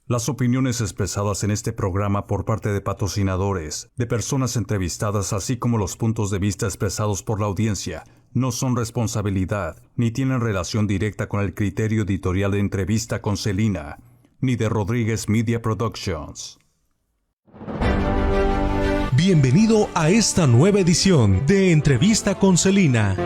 Las opiniones expresadas en este programa por parte de patrocinadores, de personas entrevistadas, así como los puntos de vista expresados por la audiencia, no son responsabilidad ni tienen relación directa con el criterio editorial de Entrevista con Celina, ni de Rodríguez Media Productions. Bienvenido a esta nueva edición de Entrevista con Celina.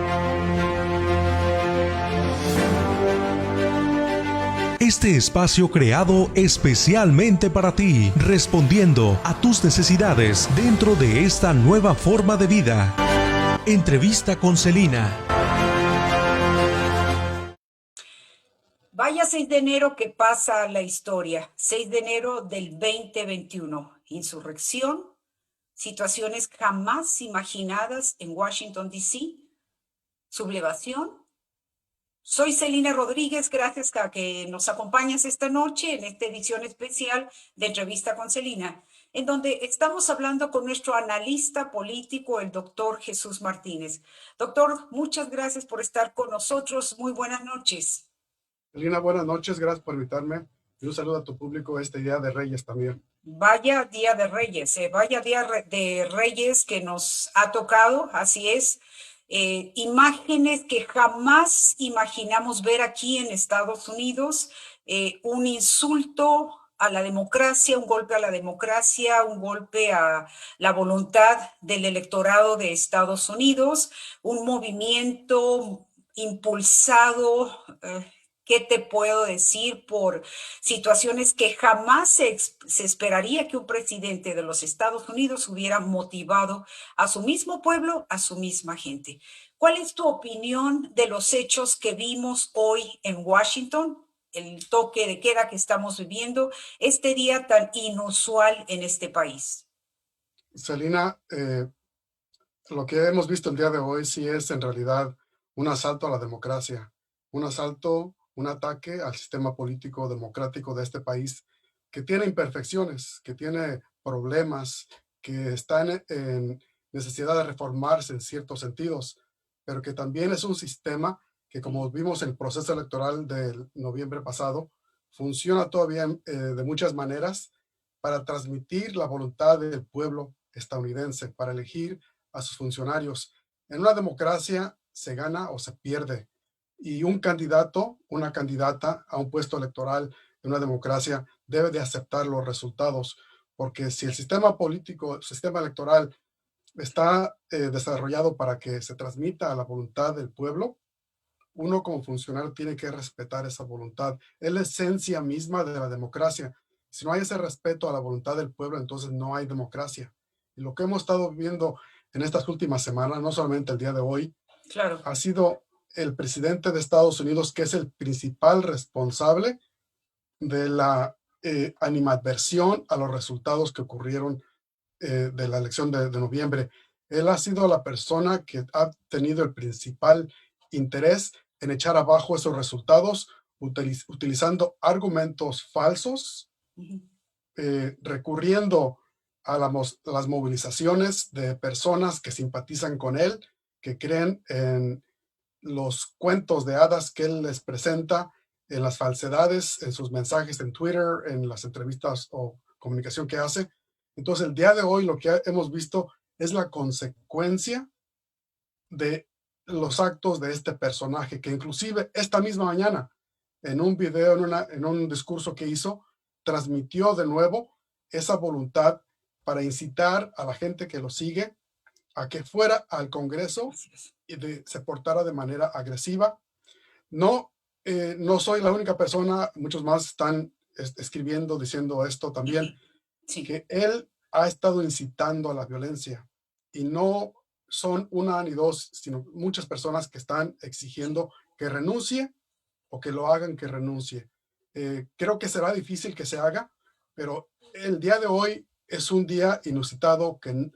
Este espacio creado especialmente para ti, respondiendo a tus necesidades dentro de esta nueva forma de vida. Entrevista con Celina. Vaya 6 de enero que pasa la historia, 6 de enero del 2021. Insurrección, situaciones jamás imaginadas en Washington, D.C., sublevación. Soy Celina Rodríguez, gracias a que nos acompañas esta noche en esta edición especial de Entrevista con Celina, en donde estamos hablando con nuestro analista político, el doctor Jesús Martínez. Doctor, muchas gracias por estar con nosotros. Muy buenas noches. Celina, buenas noches, gracias por invitarme y un saludo a tu público este Día de Reyes también. Vaya Día de Reyes, vaya Día de Reyes que nos ha tocado, así es. Imágenes que jamás imaginamos ver aquí en Estados Unidos, un insulto a la democracia, un golpe a la democracia, un golpe a la voluntad del electorado de Estados Unidos, un movimiento impulsado, ¿qué te puedo decir? Por situaciones que jamás se esperaría que un presidente de los Estados Unidos hubiera motivado a su mismo pueblo, a su misma gente. ¿Cuál es tu opinión de los hechos que vimos hoy en Washington? El toque de queda que estamos viviendo, este día tan inusual en este país. Celina, lo que hemos visto el día de hoy sí es en realidad un asalto a la democracia, un asalto, un ataque al sistema político democrático de este país que tiene imperfecciones, que tiene problemas, que está en necesidad de reformarse en ciertos sentidos, pero que también es un sistema que, como vimos en el proceso electoral del noviembre pasado, funciona todavía de muchas maneras para transmitir la voluntad del pueblo estadounidense, para elegir a sus funcionarios. En una democracia se gana o se pierde, y un candidato, una candidata a un puesto electoral en una democracia debe de aceptar los resultados, porque si el sistema político, el sistema electoral está desarrollado para que se transmita la voluntad del pueblo, uno como funcionario tiene que respetar esa voluntad. Es la esencia misma de la democracia. Si no hay ese respeto a la voluntad del pueblo, entonces no hay democracia. Y lo que hemos estado viendo en estas últimas semanas, no solamente el día de hoy, claro, ha sido el presidente de Estados Unidos, que es el principal responsable de la animadversión a los resultados que ocurrieron de la elección de noviembre. Él ha sido la persona que ha tenido el principal interés en echar abajo esos resultados, utilizando argumentos falsos, recurriendo a las movilizaciones de personas que simpatizan con él, que creen en los cuentos de hadas que él les presenta, en las falsedades, en sus mensajes en Twitter, en las entrevistas o comunicación que hace. Entonces, el día de hoy lo que hemos visto es la consecuencia de los actos de este personaje, que inclusive esta misma mañana, en un video, en un discurso que hizo, transmitió de nuevo esa voluntad para incitar a la gente que lo sigue a que fuera al Congreso y se portara de manera agresiva. No, no soy la única persona, muchos más están escribiendo, diciendo esto también, sí, que él ha estado incitando a la violencia, y no son una ni dos, sino muchas personas que están exigiendo que renuncie o que lo hagan que renuncie. Creo que será difícil que se haga, pero el día de hoy es un día inusitado que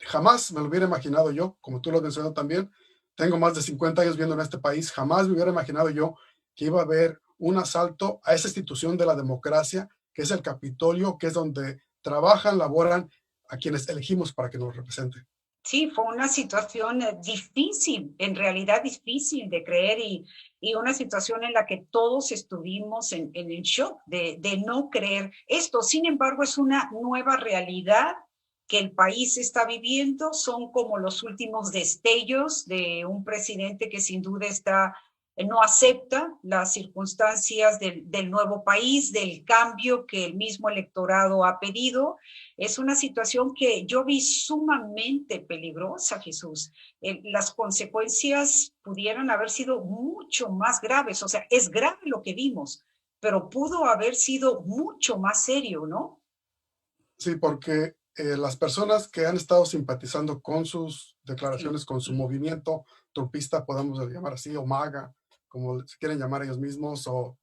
jamás me lo hubiera imaginado yo, como tú lo has mencionado también. Tengo más de 50 años viviendo en este país, jamás me hubiera imaginado yo que iba a haber un asalto a esa institución de la democracia, que es el Capitolio, que es donde trabajan, laboran a quienes elegimos para que nos representen. Sí, fue una situación difícil, en realidad difícil de creer y una situación en la que todos estuvimos en el shock de no creer esto. Sin embargo, es una nueva realidad que el país está viviendo. Son como los últimos destellos de un presidente que sin duda está, no acepta las circunstancias del nuevo país, del cambio que el mismo electorado ha pedido. Es una situación que yo vi sumamente peligrosa, Jesús. Las consecuencias pudieran haber sido mucho más graves. O sea, es grave lo que vimos, pero pudo haber sido mucho más serio, ¿no? Sí, porque las personas que han estado simpatizando con sus Sí, declaraciones, con su movimiento trumpista, podemos llamar así, o MAGA, como se quieren llamar ellos mismos, o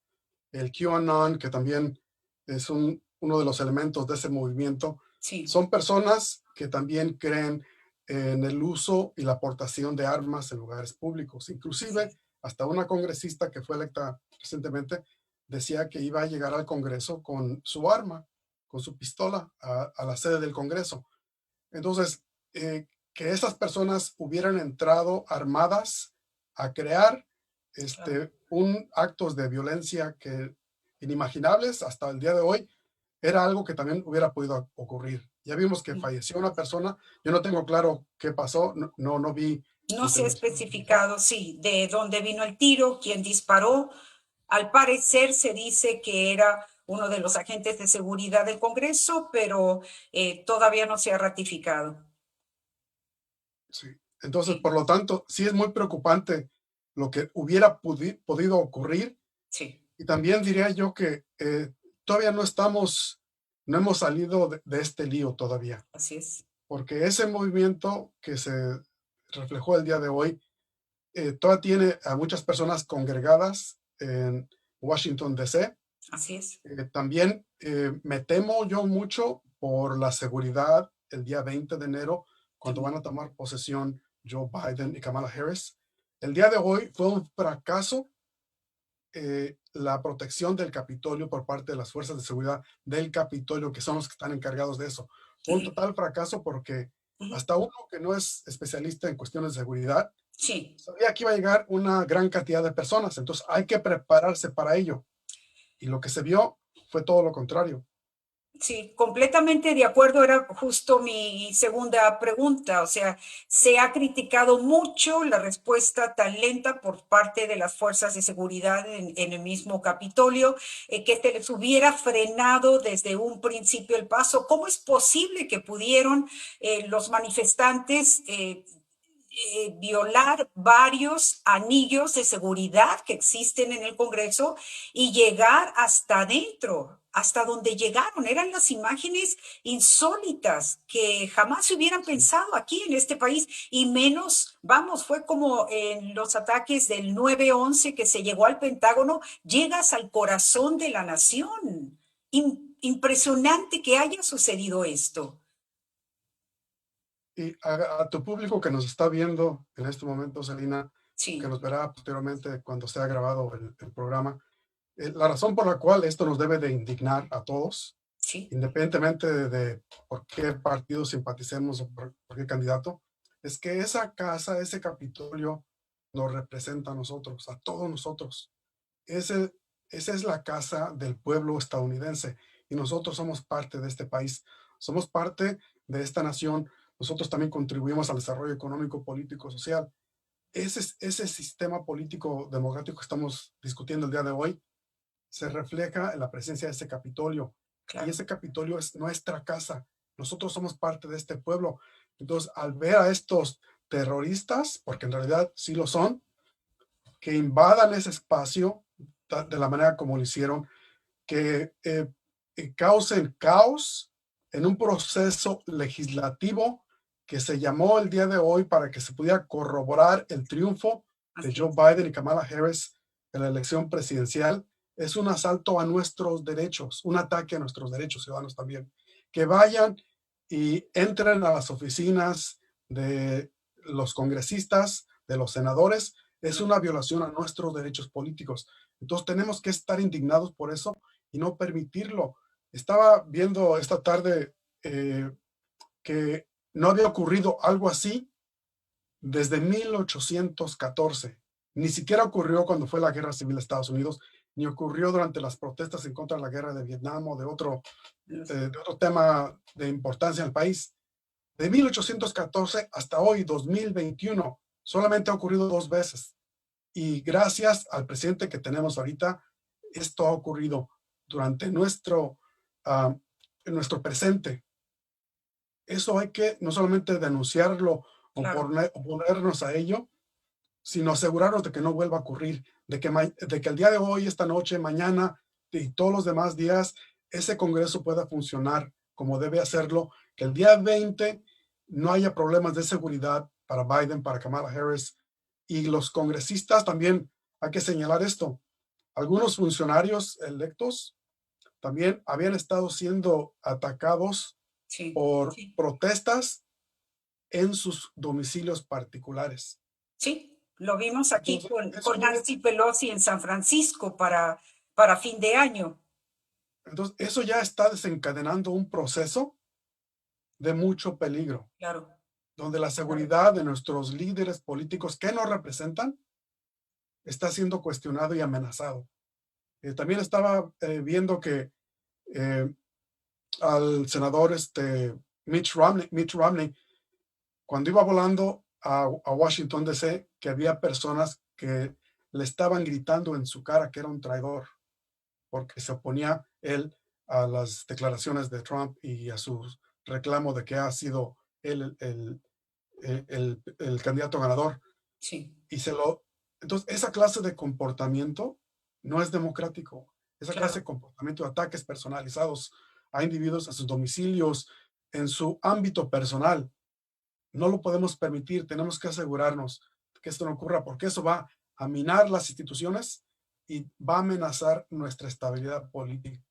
el QAnon, que también es uno de los elementos de ese movimiento, sí, son personas que también creen en el uso y la aportación de armas en lugares públicos. sí, Inclusive, hasta una congresista que fue electa recientemente decía que iba a llegar al Congreso con su arma, con su pistola, a la sede del Congreso. Entonces, que esas personas hubieran entrado armadas a crear claro. un actos de violencia que inimaginables hasta el día de hoy, era algo que también hubiera podido ocurrir. Ya vimos que falleció una persona, yo no tengo claro qué pasó, no vi No se ha intervención médica. especificado, sí, de dónde vino el tiro, quién disparó. Al parecer se dice que era uno de los agentes de seguridad del Congreso, pero todavía no se ha ratificado. Sí. Entonces, Sí, por lo tanto, sí es muy preocupante lo que hubiera podido ocurrir. sí, Y también diría yo que todavía no hemos salido de este lío todavía, así es, porque ese movimiento que se reflejó el día de hoy todavía tiene a muchas personas congregadas en Washington, D.C. así es. También me temo yo mucho por la seguridad el día 20 de enero, cuando van También. a tomar posesión Joe Biden y Kamala Harris. El día de hoy fue un fracaso la protección del Capitolio por parte de las fuerzas de seguridad del Capitolio, que son los que están encargados de eso. Fue un Ujú, total fracaso porque ujú. hasta uno que no es especialista en cuestiones de seguridad, Sí, sabía que iba a llegar una gran cantidad de personas, entonces hay que prepararse para ello. Y lo que se vio fue todo lo contrario. sí, completamente de acuerdo. Era justo mi segunda pregunta. O sea, se ha criticado mucho la respuesta tan lenta por parte de las fuerzas de seguridad en el mismo Capitolio, que se les hubiera frenado desde un principio el paso. ¿Cómo es posible que pudieron los manifestantes violar varios anillos de seguridad que existen en el Congreso y llegar hasta adentro, hasta donde llegaron? Eran las imágenes insólitas que jamás se hubieran Sí. pensado aquí en este país y menos, vamos, fue como en los ataques del 9/11 que se llegó al Pentágono, llegas al corazón de la nación. Impresionante que haya sucedido esto. Y a tu público que nos está viendo en este momento, Selina, que Sí, nos verá posteriormente cuando sea grabado el programa, la razón por la cual esto nos debe de indignar a todos, sí, independientemente de por qué partido simpaticemos o por qué candidato, es que esa casa, ese Capitolio, nos representa a nosotros, a todos nosotros. Ese, esa es la casa del pueblo estadounidense y nosotros somos parte de este país, somos parte de esta nación, nosotros también contribuimos al desarrollo económico, político, social. Ese sistema político democrático que estamos discutiendo el día de hoy se refleja en la presencia de ese Capitolio. Y claro. ese Capitolio es nuestra casa. Nosotros somos parte de este pueblo. Entonces, al ver a estos terroristas, porque en realidad sí lo son, que invadan ese espacio de la manera como lo hicieron, que causen caos en un proceso legislativo que se llamó el día de hoy para que se pudiera corroborar el triunfo de Así Joe es. Biden y Kamala Harris en la elección presidencial, es un asalto a nuestros derechos, un ataque a nuestros derechos ciudadanos también. Que vayan y entren a las oficinas de los congresistas, de los senadores, es Bien. una violación a nuestros derechos políticos. Entonces tenemos que estar indignados por eso y no permitirlo. Estaba viendo esta tarde que no había ocurrido algo así desde 1814. Ni siquiera ocurrió cuando fue la Guerra Civil de Estados Unidos, ni ocurrió durante las protestas en contra de la guerra de Vietnam o de otro tema de importancia en el país. De 1814 hasta hoy, 2021, solamente ha ocurrido 2 veces. Y gracias al presidente que tenemos ahorita, esto ha ocurrido durante nuestro presente. Eso hay que no solamente denunciarlo Claro. oponernos a ello, sino asegurarnos de que no vuelva a ocurrir, de que el día de hoy, esta noche, mañana y todos los demás días, ese Congreso pueda funcionar como debe hacerlo, que el día 20 no haya problemas de seguridad para Biden, para Kamala Harris, y los congresistas también, hay que señalar esto, algunos funcionarios electos también habían estado siendo atacados Sí, por sí, protestas en sus domicilios particulares. sí. Lo vimos aquí Entonces, con Nancy Pelosi en San Francisco para fin de año. eso ya está desencadenando un proceso de mucho peligro, Claro, donde la claro. seguridad de nuestros líderes políticos que nos representan está siendo cuestionado y amenazado. También estaba viendo que eh, al senador Mitch Romney, cuando iba volando a Washington DC, que había personas que le estaban gritando en su cara que era un traidor, porque se oponía él a las declaraciones de Trump y a su reclamo de que ha sido él el candidato ganador. Sí, Y entonces, esa clase de comportamiento no es democrático. Esa clase de claro. comportamiento de ataques personalizados a individuos, a sus domicilios, en su ámbito personal, no lo podemos permitir. Tenemos que asegurarnos que esto no ocurra, porque eso va a minar las instituciones y va a amenazar nuestra estabilidad política.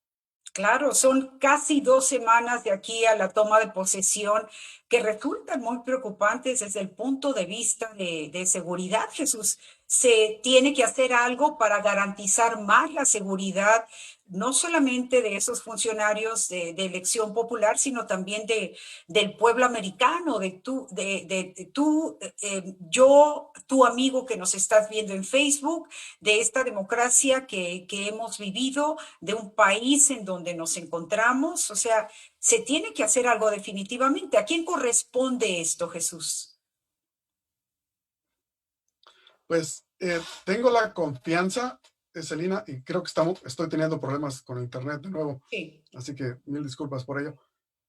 Claro, son casi 2 semanas de aquí a la toma de posesión que resultan muy preocupantes desde el punto de vista de seguridad, Jesús. Se tiene que hacer algo para garantizar más la seguridad, no solamente de esos funcionarios de elección popular, sino también del pueblo americano, de tú, yo, tu amigo que nos estás viendo en Facebook, de esta democracia que hemos vivido, de un país en donde nos encontramos. O sea, se tiene que hacer algo definitivamente. ¿A quién corresponde esto, Jesús? Pues tengo la confianza, Celina, y creo que estoy teniendo problemas con internet de nuevo, Sí, así que mil disculpas por ello.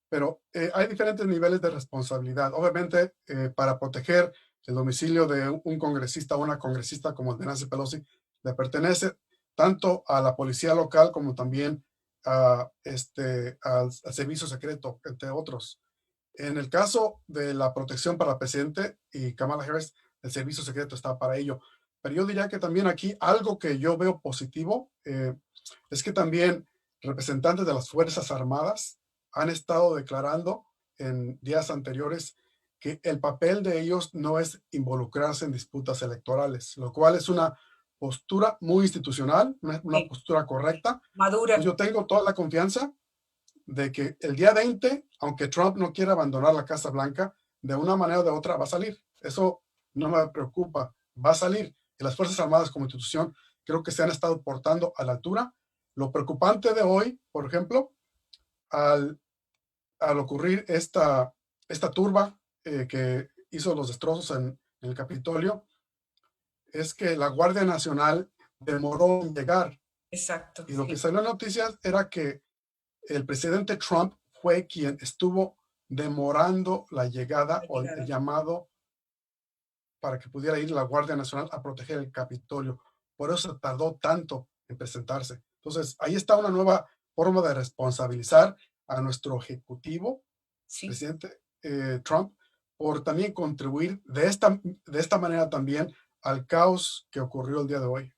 Pero hay diferentes niveles de responsabilidad. Obviamente, para proteger el domicilio de un congresista o una congresista como el de Nancy Pelosi, le pertenece tanto a la policía local como también al servicio secreto, entre otros. En el caso de la protección para el presidente y Kamala Harris, el servicio secreto está para ello. Pero yo diría que también aquí algo que yo veo positivo es que también representantes de las Fuerzas Armadas han estado declarando en días anteriores que el papel de ellos no es involucrarse en disputas electorales, lo cual es una postura muy institucional, una sí, postura correcta. Entonces madura. yo tengo toda la confianza de que el día 20, aunque Trump no quiera abandonar la Casa Blanca, de una manera o de otra va a salir. Eso no me preocupa, va a salir. Y las Fuerzas Armadas como institución creo que se han estado portando a la altura. Lo preocupante de hoy, por ejemplo, al, al ocurrir esta turba que hizo los destrozos en el Capitolio, es que la Guardia Nacional demoró en llegar. Exacto, Y lo que sí, salió en noticias era que el presidente Trump fue quien estuvo demorando la llegada la o el llegada. llamado para que pudiera ir la Guardia Nacional a proteger el Capitolio. Por eso se tardó tanto en presentarse. Entonces, ahí está una nueva forma de responsabilizar a nuestro ejecutivo, Sí. presidente Trump, por también contribuir de esta manera también al caos que ocurrió el día de hoy.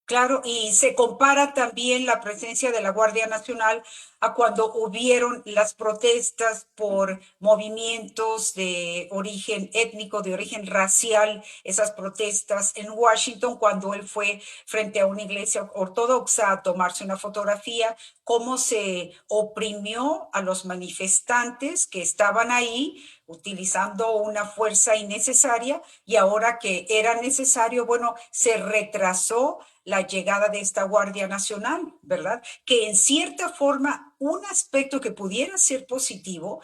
Claro, y se compara también la presencia de la Guardia Nacional a cuando hubieron las protestas por movimientos de origen étnico, de origen racial, esas protestas en Washington, cuando él fue frente a una iglesia ortodoxa a tomarse una fotografía, cómo se oprimió a los manifestantes que estaban ahí utilizando una fuerza innecesaria, y ahora que era necesario, bueno, se retrasó la llegada de esta Guardia Nacional, ¿verdad? Que en cierta forma, un aspecto que pudiera ser positivo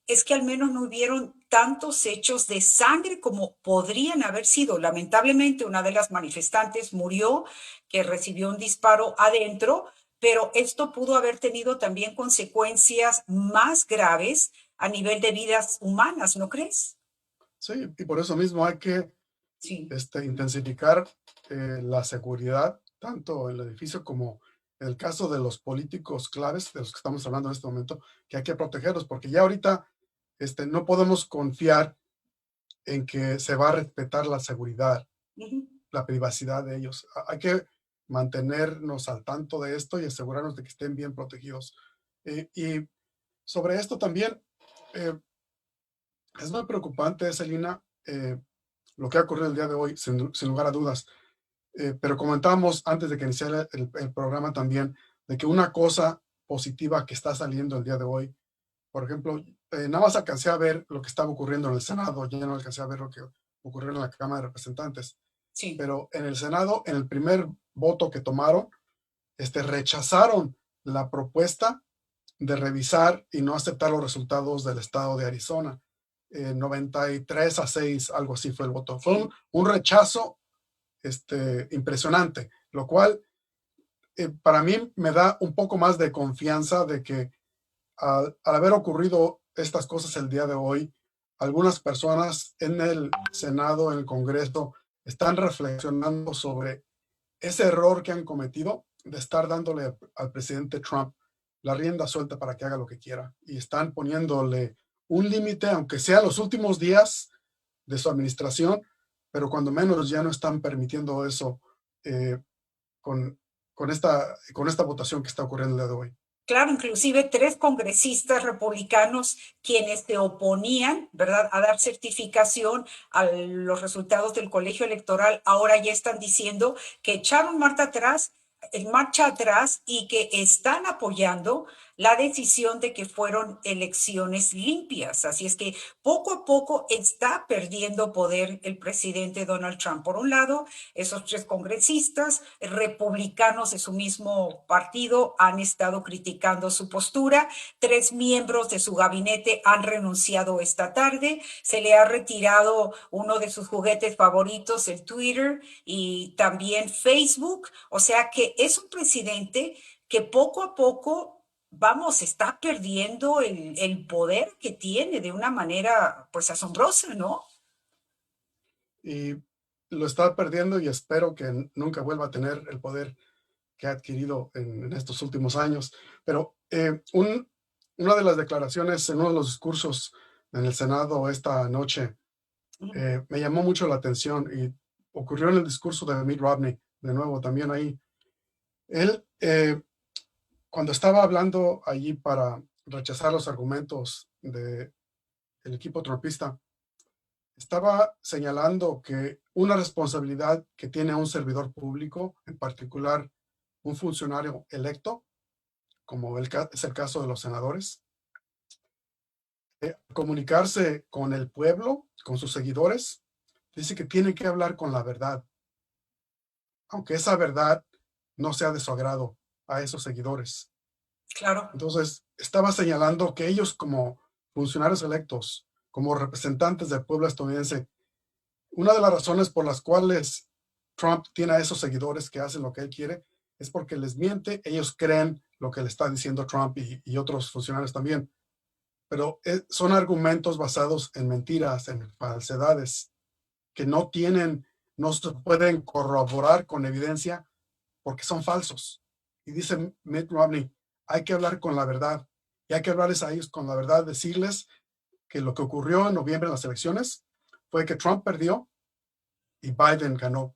es que al menos no hubieron tantos hechos de sangre como podrían haber sido. Lamentablemente, una de las manifestantes murió, que recibió un disparo adentro, pero esto pudo haber tenido también consecuencias más graves a nivel de vidas humanas, ¿no crees? Sí, y por eso mismo hay que Sí. intensificar la seguridad, tanto en el edificio como en el caso de los políticos claves, de los que estamos hablando en este momento, que hay que protegerlos, porque ya ahorita no podemos confiar en que se va a respetar la seguridad, Ujú. la privacidad de ellos. Hay que mantenernos al tanto de esto y asegurarnos de que estén bien protegidos. Y sobre esto también, eh, es muy preocupante, Celina, lo que ha ocurrido el día de hoy, sin lugar a dudas. Pero comentábamos antes de que iniciara el programa también de que una cosa positiva que está saliendo el día de hoy, por ejemplo, nada más alcancé a ver lo que estaba ocurriendo en el Senado, ya no alcancé a ver lo que ocurrió en la Cámara de Representantes, Sí. pero en el Senado, en el primer voto que tomaron, rechazaron la propuesta de revisar y no aceptar los resultados del estado de Arizona. 93-6, algo así fue el voto. Fue un rechazo impresionante, lo cual para mí me da un poco más de confianza de que al haber ocurrido estas cosas el día de hoy, algunas personas en el Senado, en el Congreso, están reflexionando sobre ese error que han cometido de estar dándole al presidente Trump la rienda suelta para que haga lo que quiera. Y están poniéndole un límite, aunque sea los últimos días de su administración, pero cuando menos ya no están permitiendo eso eh, con, con esta votación que está ocurriendo el día de hoy. Claro, inclusive tres congresistas republicanos quienes se oponían, ¿verdad?, a dar certificación a los resultados del colegio electoral, ahora ya están diciendo que echaron marcha atrás y que están apoyando la decisión de que fueron elecciones limpias. Así es que poco a poco está perdiendo poder el presidente Donald Trump. Por un lado, esos tres congresistas republicanos de su mismo partido han estado criticando su postura. Tres miembros de su gabinete han renunciado esta tarde. Se le ha retirado uno de sus juguetes favoritos, el Twitter, y también Facebook. O sea que es un presidente que poco a poco, vamos, está perdiendo el poder que tiene de una manera pues asombrosa, ¿no? Y lo está perdiendo y espero que nunca vuelva a tener el poder que ha adquirido en estos últimos años. Pero una de las declaraciones en uno de los discursos en el Senado esta noche me llamó mucho la atención y ocurrió en el discurso de Mitt Romney, de nuevo también ahí. Él, cuando estaba hablando allí para rechazar los argumentos del equipo trumpista, estaba señalando que una responsabilidad que tiene un servidor público, en particular un funcionario electo, como es el caso de los senadores, comunicarse con el pueblo, con sus seguidores, dice que tiene que hablar con la verdad, aunque esa verdad no sea de su agrado a esos seguidores. Claro. Entonces, estaba señalando que ellos como funcionarios electos, como representantes del pueblo estadounidense, una de las razones por las cuales Trump tiene a esos seguidores que hacen lo que él quiere es porque les miente, ellos creen lo que le está diciendo Trump y otros funcionarios también, pero son argumentos basados en mentiras, en falsedades, que no se pueden corroborar con evidencia porque son falsos. Y dice Mitt Romney, hay que hablar con la verdad, y hay que hablarles a ellos con la verdad, decirles que lo que ocurrió en noviembre en las elecciones fue que Trump perdió y Biden ganó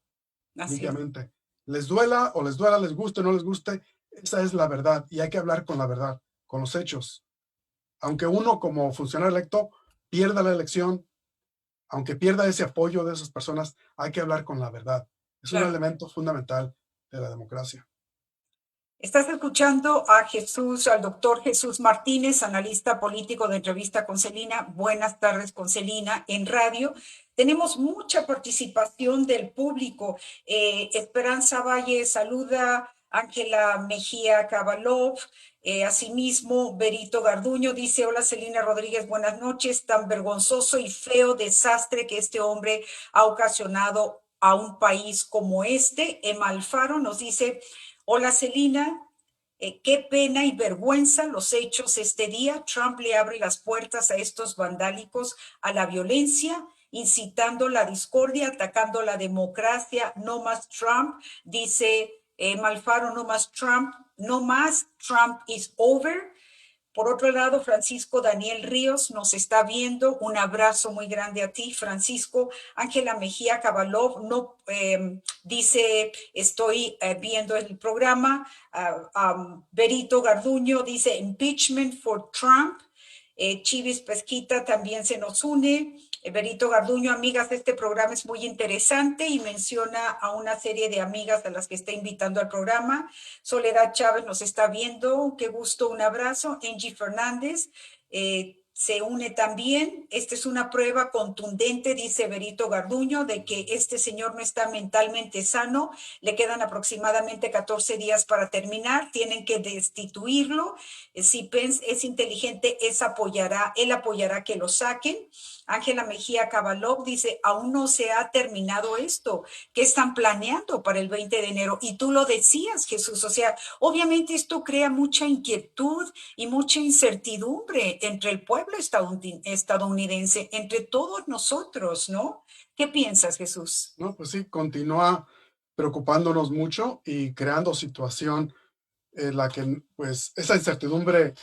Así es. limpiamente. Les duela o les duela, les guste o no les guste, esa es la verdad y hay que hablar con la verdad, con los hechos. Aunque uno como funcionario electo pierda la elección, aunque pierda ese apoyo de esas personas, hay que hablar con la verdad. Es un Claro. elemento fundamental de la democracia. Estás escuchando a Jesús, al doctor Jesús Martínez, analista político de Entrevista con Celina. Buenas tardes con Celina en radio. Tenemos mucha participación del público. Esperanza Valle saluda, Ángela Mejía Cabalov. Asimismo, Berito Garduño dice: hola Celina Rodríguez, buenas noches. Tan vergonzoso y feo desastre que este hombre ha ocasionado a un país como este. Emma Alfaro nos dice: hola Celina, qué pena y vergüenza los hechos este día. Trump le abre las puertas a estos vandálicos a la violencia, incitando la discordia, atacando la democracia. No más Trump, dice Malfaro, no más Trump, no más Trump is over. Por otro lado, Francisco Daniel Ríos nos está viendo. Un abrazo muy grande a ti, Francisco. Ángela Mejía Cabalov no, dice: estoy viendo el programa. Berito Garduño dice: impeachment for Trump. Chivis Pesquita también se nos une. Berito Garduño: amigas, este programa es muy interesante, y menciona a una serie de amigas a las que está invitando al programa. Soledad Chávez nos está viendo, qué gusto, un abrazo. Angie Fernández se une también. Esta es una prueba contundente, dice Berito Garduño, de que este señor no está mentalmente sano. Le quedan aproximadamente 14 días para terminar, tienen que destituirlo. Si Pence es inteligente, él apoyará que lo saquen. Ángela Mejía Cabalov dice: aún no se ha terminado esto. ¿Qué están planeando para el 20 de enero? Y tú lo decías, Jesús, o sea, obviamente esto crea mucha inquietud y mucha incertidumbre entre el pueblo estadounidense, entre todos nosotros, ¿no? ¿Qué piensas, Jesús? No, pues sí, continúa preocupándonos mucho y creando situación en la que, pues, esa incertidumbre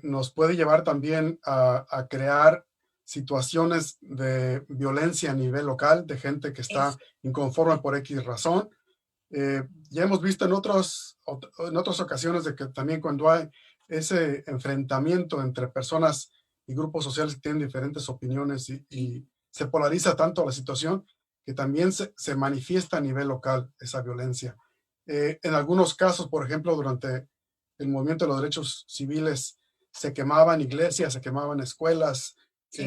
nos puede llevar también a crear situaciones de violencia a nivel local, de gente que está inconforme por X razón. Ya hemos visto en otras ocasiones de que también cuando hay ese enfrentamiento entre personas y grupos sociales que tienen diferentes opiniones y se polariza tanto la situación, que también se manifiesta a nivel local esa violencia. En algunos casos, por ejemplo, durante el movimiento de los derechos civiles, se quemaban iglesias, se quemaban escuelas, Sí.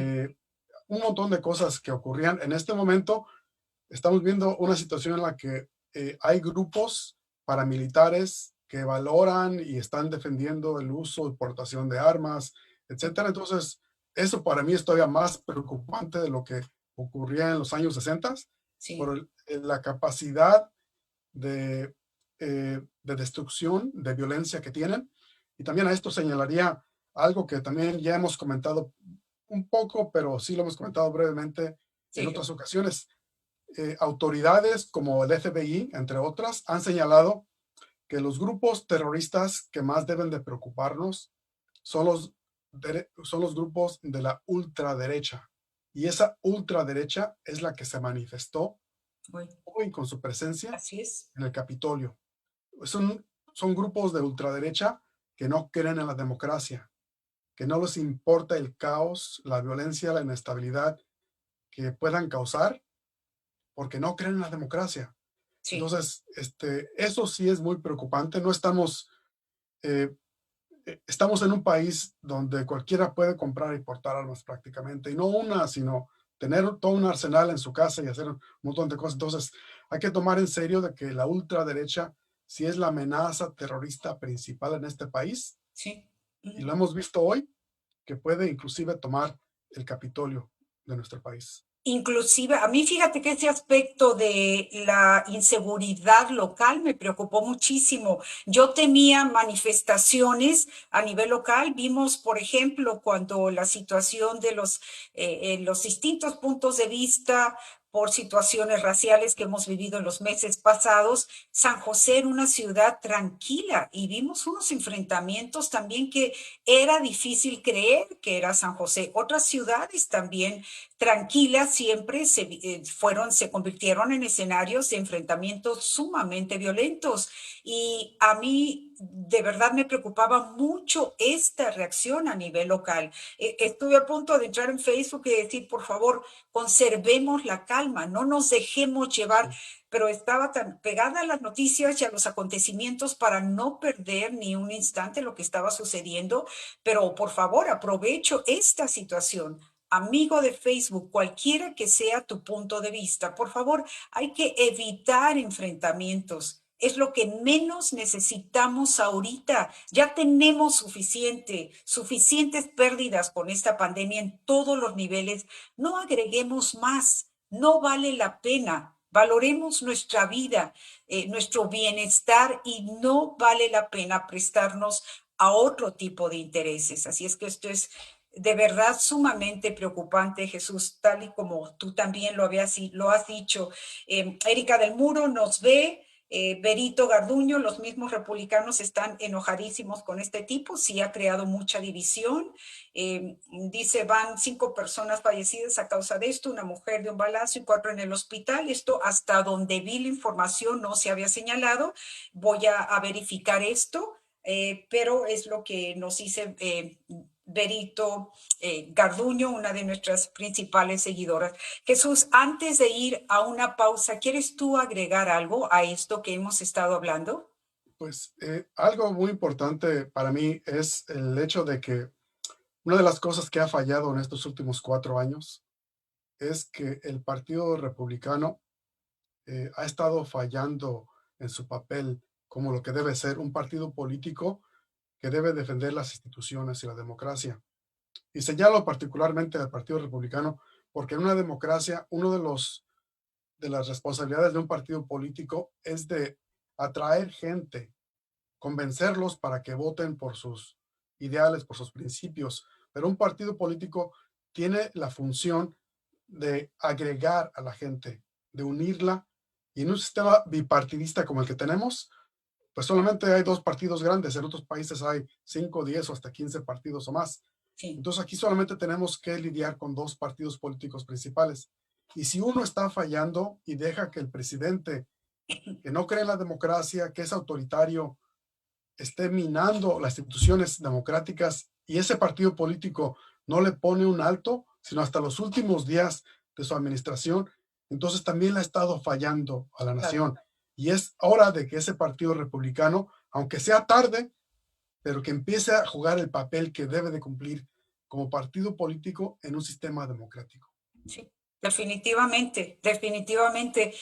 un montón de cosas que ocurrían. En este momento estamos viendo una situación en la que hay grupos paramilitares que valoran y están defendiendo el uso y portación de armas, etcétera. Entonces, eso para mí es todavía más preocupante de lo que ocurría en los años 60 Sí. por la capacidad de destrucción, de violencia que tienen. Y también a esto señalaría algo que también ya hemos comentado un poco, pero sí lo hemos comentado brevemente Sí. en otras ocasiones. Autoridades como el FBI, entre otras, han señalado que los grupos terroristas que más deben de preocuparnos son los grupos de la ultraderecha. Y esa ultraderecha es la que se manifestó hoy con su presencia Así es. en el Capitolio. Son grupos de ultraderecha que no creen en la democracia, que no les importa el caos, la violencia, la inestabilidad que puedan causar, porque no creen en la democracia. Sí. Entonces, eso sí es muy preocupante. No estamos en un país donde cualquiera puede comprar y portar armas prácticamente, y no una, sino tener todo un arsenal en su casa y hacer un montón de cosas. Entonces, hay que tomar en serio de que la ultraderecha sí es la amenaza terrorista principal en este país. Sí. Y lo hemos visto hoy, que puede inclusive tomar el Capitolio de nuestro país. Inclusive, a mí fíjate que ese aspecto de la inseguridad local me preocupó muchísimo. Yo temía manifestaciones a nivel local. Vimos, por ejemplo, cuando la situación de los distintos puntos de vista por situaciones raciales que hemos vivido en los meses pasados, San José era una ciudad tranquila y vimos unos enfrentamientos también que era difícil creer que era San José. Otras ciudades también tranquilas siempre se convirtieron en escenarios de enfrentamientos sumamente violentos. Y a mí de verdad me preocupaba mucho esta reacción a nivel local. Estuve a punto de entrar en Facebook y decir, por favor, conservemos la calma, no nos dejemos llevar, pero estaba tan pegada a las noticias y a los acontecimientos para no perder ni un instante lo que estaba sucediendo. Pero por favor, aprovecho esta situación. Amigo de Facebook, cualquiera que sea tu punto de vista, por favor, hay que evitar enfrentamientos. Es lo que menos necesitamos ahorita. Ya tenemos suficientes pérdidas con esta pandemia en todos los niveles. No agreguemos más, no vale la pena. Valoremos nuestra vida, nuestro bienestar y no vale la pena prestarnos a otro tipo de intereses. Así es que esto es de verdad sumamente preocupante, Jesús, tal y como tú también lo has dicho. Erika del Muro nos ve. Berito Garduño, los mismos republicanos están enojadísimos con este tipo, sí ha creado mucha división. Dice, van 5 personas fallecidas a causa de esto, una mujer de un balazo y 4 en el hospital. Esto hasta donde vi la información no se había señalado. Voy a verificar esto, pero es lo que nos dice Berito Garduño, una de nuestras principales seguidoras. Jesús, antes de ir a una pausa, ¿quieres tú agregar algo a esto que hemos estado hablando? Pues algo muy importante para mí es el hecho de que una de las cosas que ha fallado en estos últimos 4 años es que el Partido Republicano ha estado fallando en su papel como lo que debe ser un partido político que debe defender las instituciones y la democracia. Y señalo particularmente al Partido Republicano porque en una democracia de las responsabilidades de un partido político es de atraer gente, convencerlos para que voten por sus ideales, por sus principios. Pero un partido político tiene la función de agregar a la gente, de unirla. Y en un sistema bipartidista como el que tenemos, pues solamente hay 2 partidos grandes. En otros países hay 5, 10 o hasta 15 partidos o más. Sí. Entonces aquí solamente tenemos que lidiar con 2 partidos políticos principales. Y si uno está fallando y deja que el presidente, que no cree en la democracia, que es autoritario, esté minando las instituciones democráticas y ese partido político no le pone un alto, sino hasta los últimos días de su administración, entonces también le ha estado fallando a la nación. Claro. Y es hora de que ese partido republicano, aunque sea tarde, pero que empiece a jugar el papel que debe de cumplir como partido político en un sistema democrático. Sí, definitivamente, definitivamente.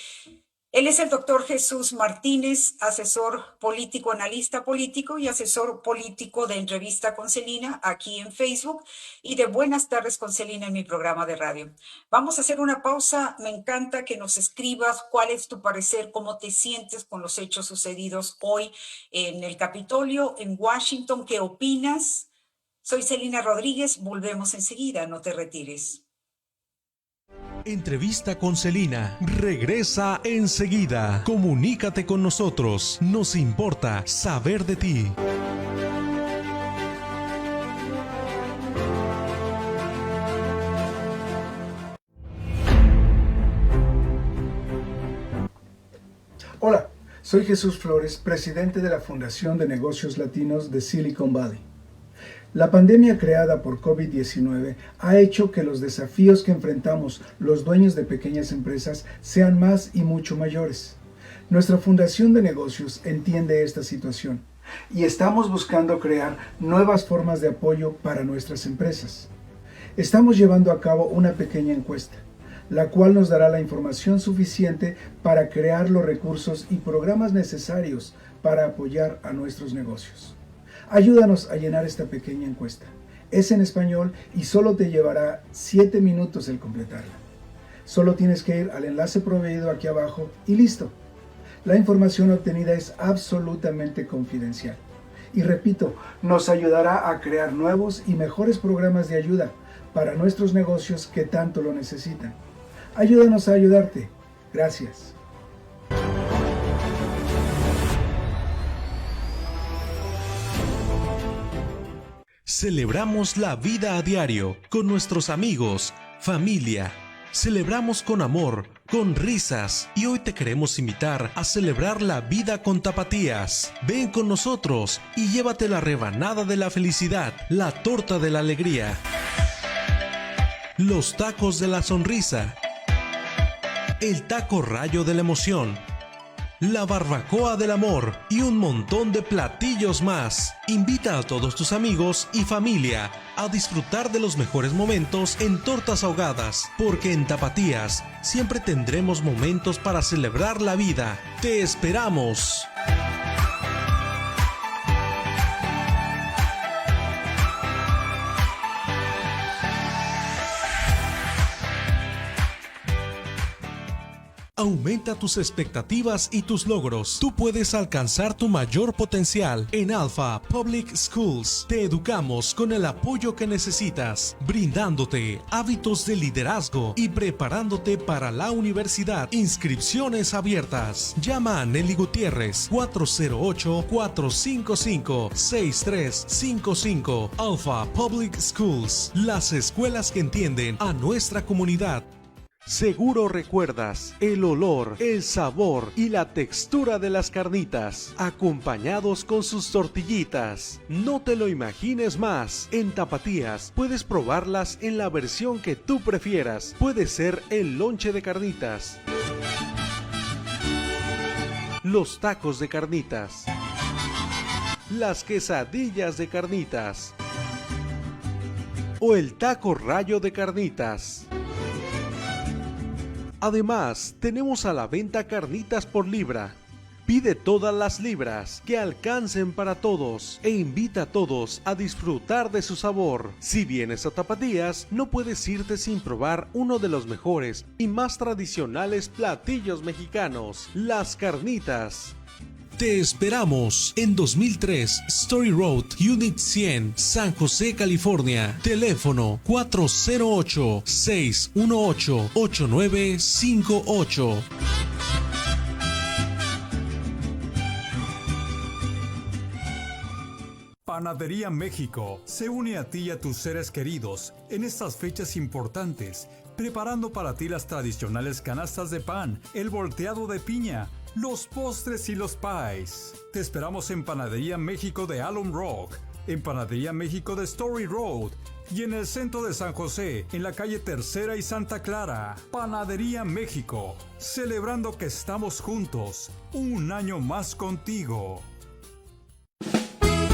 Él es el doctor Jesús Martínez, asesor político, analista político y asesor político de Entrevista con Celina aquí en Facebook y de Buenas tardes con Celina en mi programa de radio. Vamos a hacer una pausa. Me encanta que nos escribas cuál es tu parecer, cómo te sientes con los hechos sucedidos hoy en el Capitolio, en Washington. ¿Qué opinas? Soy Celina Rodríguez. Volvemos enseguida. No te retires. Entrevista con Celina. Regresa enseguida. Comunícate con nosotros. Nos importa saber de ti. Hola, soy Jesús Flores, presidente de la Fundación de Negocios Latinos de Silicon Valley. La pandemia creada por COVID-19 ha hecho que los desafíos que enfrentamos los dueños de pequeñas empresas sean más y mucho mayores. Nuestra Fundación de Negocios entiende esta situación y estamos buscando crear nuevas formas de apoyo para nuestras empresas. Estamos llevando a cabo una pequeña encuesta, la cual nos dará la información suficiente para crear los recursos y programas necesarios para apoyar a nuestros negocios. Ayúdanos a llenar esta pequeña encuesta. Es en español y solo te llevará 7 minutos el completarla. Solo tienes que ir al enlace proveído aquí abajo y listo. La información obtenida es absolutamente confidencial. Y repito, nos ayudará a crear nuevos y mejores programas de ayuda para nuestros negocios que tanto lo necesitan. Ayúdanos a ayudarte. Gracias. Celebramos la vida a diario con nuestros amigos, familia. Celebramos con amor, con risas, y hoy te queremos invitar a celebrar la vida con Tapatías. Ven con nosotros y llévate la rebanada de la felicidad, la torta de la alegría, los tacos de la sonrisa, el taco rayo de la emoción, la barbacoa del amor y un montón de platillos más. Invita a todos tus amigos y familia a disfrutar de los mejores momentos en tortas ahogadas, porque en Tapatías siempre tendremos momentos para celebrar la vida. ¡Te esperamos! Aumenta tus expectativas y tus logros. Tú puedes alcanzar tu mayor potencial. En Alpha Public Schools te educamos con el apoyo que necesitas, brindándote hábitos de liderazgo y preparándote para la universidad. Inscripciones abiertas. Llama a Nelly Gutiérrez 408-455-6355. Alpha Public Schools, las escuelas que entienden a nuestra comunidad. Seguro recuerdas el olor, el sabor y la textura de las carnitas, acompañados con sus tortillitas. No te lo imagines más. En Tapatías puedes probarlas en la versión que tú prefieras. Puede ser el lonche de carnitas, los tacos de carnitas, las quesadillas de carnitas o el taco rayo de carnitas. Además, tenemos a la venta carnitas por libra. Pide todas las libras que alcancen para todos e invita a todos a disfrutar de su sabor. Si vienes a Tapatías, no puedes irte sin probar uno de los mejores y más tradicionales platillos mexicanos, las carnitas. Te esperamos en 2003 Story Road, Unit 100, San José, California. Teléfono 408-618-8958. Panadería México se une a ti y a tus seres queridos en estas fechas importantes, preparando para ti las tradicionales canastas de pan, el volteado de piña, los postres y los pies. Te esperamos en Panadería México de Alum Rock, en Panadería México de Story Road y en el centro de San José, en la calle Tercera y Santa Clara. Panadería México, celebrando que estamos juntos, un año más contigo.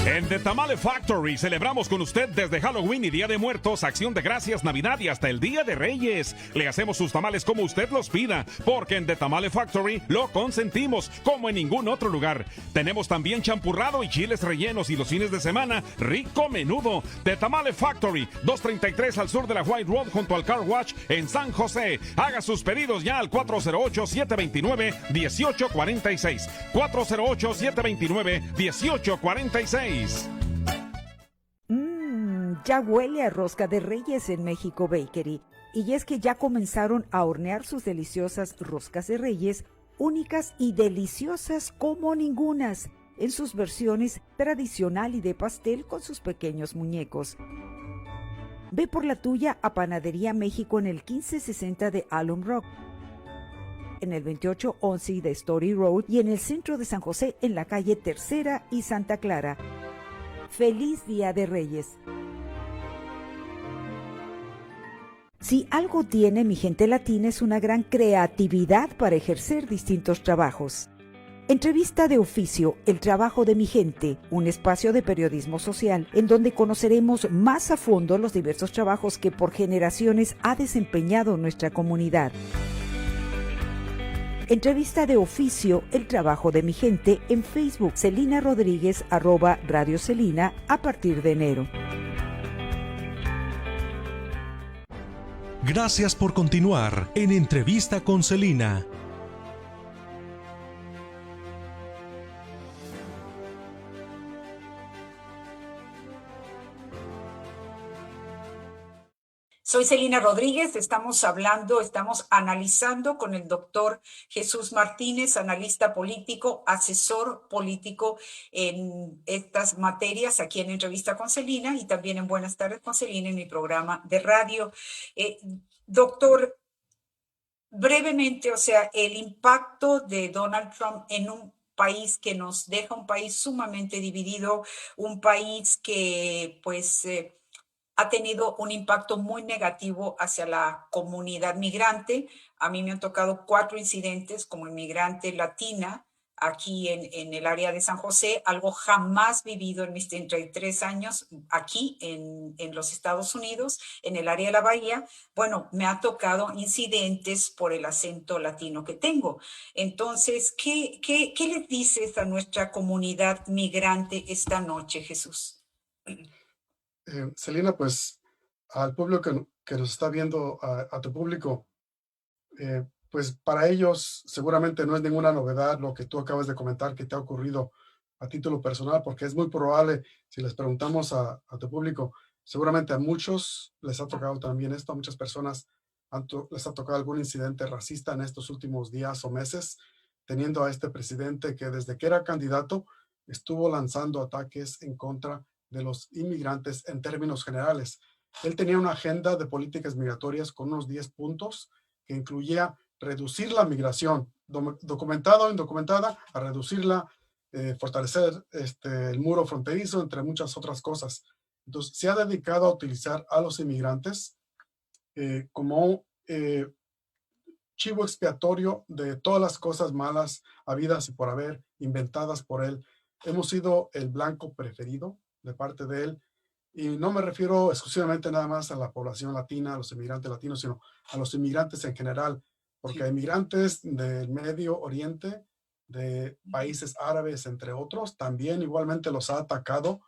En The Tamale Factory celebramos con usted desde Halloween y Día de Muertos, Acción de Gracias, Navidad y hasta el Día de Reyes. Le hacemos sus tamales como usted los pida, porque en The Tamale Factory lo consentimos como en ningún otro lugar. Tenemos también champurrado y chiles rellenos, y los fines de semana, rico menudo. The Tamale Factory, 233 al sur de la White Road junto al Car Wash en San José. Haga sus pedidos ya al 408-729-1846. 408-729-1846. Ya huele a rosca de Reyes en México Bakery. Y es que ya comenzaron a hornear sus deliciosas roscas de Reyes, únicas y deliciosas como ningunas, en sus versiones tradicional y de pastel con sus pequeños muñecos. Ve por la tuya a Panadería México en el 1560 de Alum Rock, en el 2811 de Story Road y en el centro de San José en la calle Tercera y Santa Clara. ¡Feliz Día de Reyes! Si algo tiene mi gente latina es una gran creatividad para ejercer distintos trabajos. Entrevista de oficio, el trabajo de mi gente, un espacio de periodismo social en donde conoceremos más a fondo los diversos trabajos que por generaciones ha desempeñado nuestra comunidad. Entrevista de oficio, el trabajo de mi gente en Facebook, Celina Rodríguez, @Radio Celina, a partir de enero. Gracias por continuar en Entrevista con Celina. Soy Celina Rodríguez, estamos analizando con el doctor Jesús Martínez, analista político, asesor político en estas materias aquí en Entrevista con Celina y también en Buenas tardes con Celina en mi programa de radio. Doctor, brevemente, o sea, el impacto de Donald Trump en un país que nos deja un país sumamente dividido, un país que pues ha tenido un impacto muy negativo hacia la comunidad migrante. A mí me han tocado 4 incidentes como inmigrante latina aquí en el área de San José, algo jamás vivido en mis 33 años aquí en los Estados Unidos, en el área de la Bahía. Bueno, me ha tocado incidentes por el acento latino que tengo. Entonces, ¿qué les dices a nuestra comunidad migrante esta noche, Jesús? Celina, pues al público que nos está viendo, a tu público, pues para ellos seguramente no es ninguna novedad lo que tú acabas de comentar que te ha ocurrido a título personal, porque es muy probable, si les preguntamos a tu público, seguramente a muchos les ha tocado también esto, a muchas personas les ha tocado algún incidente racista en estos últimos días o meses, teniendo a este presidente que desde que era candidato estuvo lanzando ataques en contra de los inmigrantes en términos generales. Él tenía una agenda de políticas migratorias con unos 10 puntos que incluía reducir la migración, documentada o indocumentada, a reducirla, fortalecer el muro fronterizo, entre muchas otras cosas. Entonces, se ha dedicado a utilizar a los inmigrantes como chivo expiatorio de todas las cosas malas habidas y por haber, inventadas por él. Hemos sido el blanco preferido de parte de él. Y no me refiero exclusivamente nada más a la población latina, a los inmigrantes latinos, sino a los inmigrantes en general, porque hay inmigrantes del Medio Oriente, de países árabes, entre otros, también igualmente los ha atacado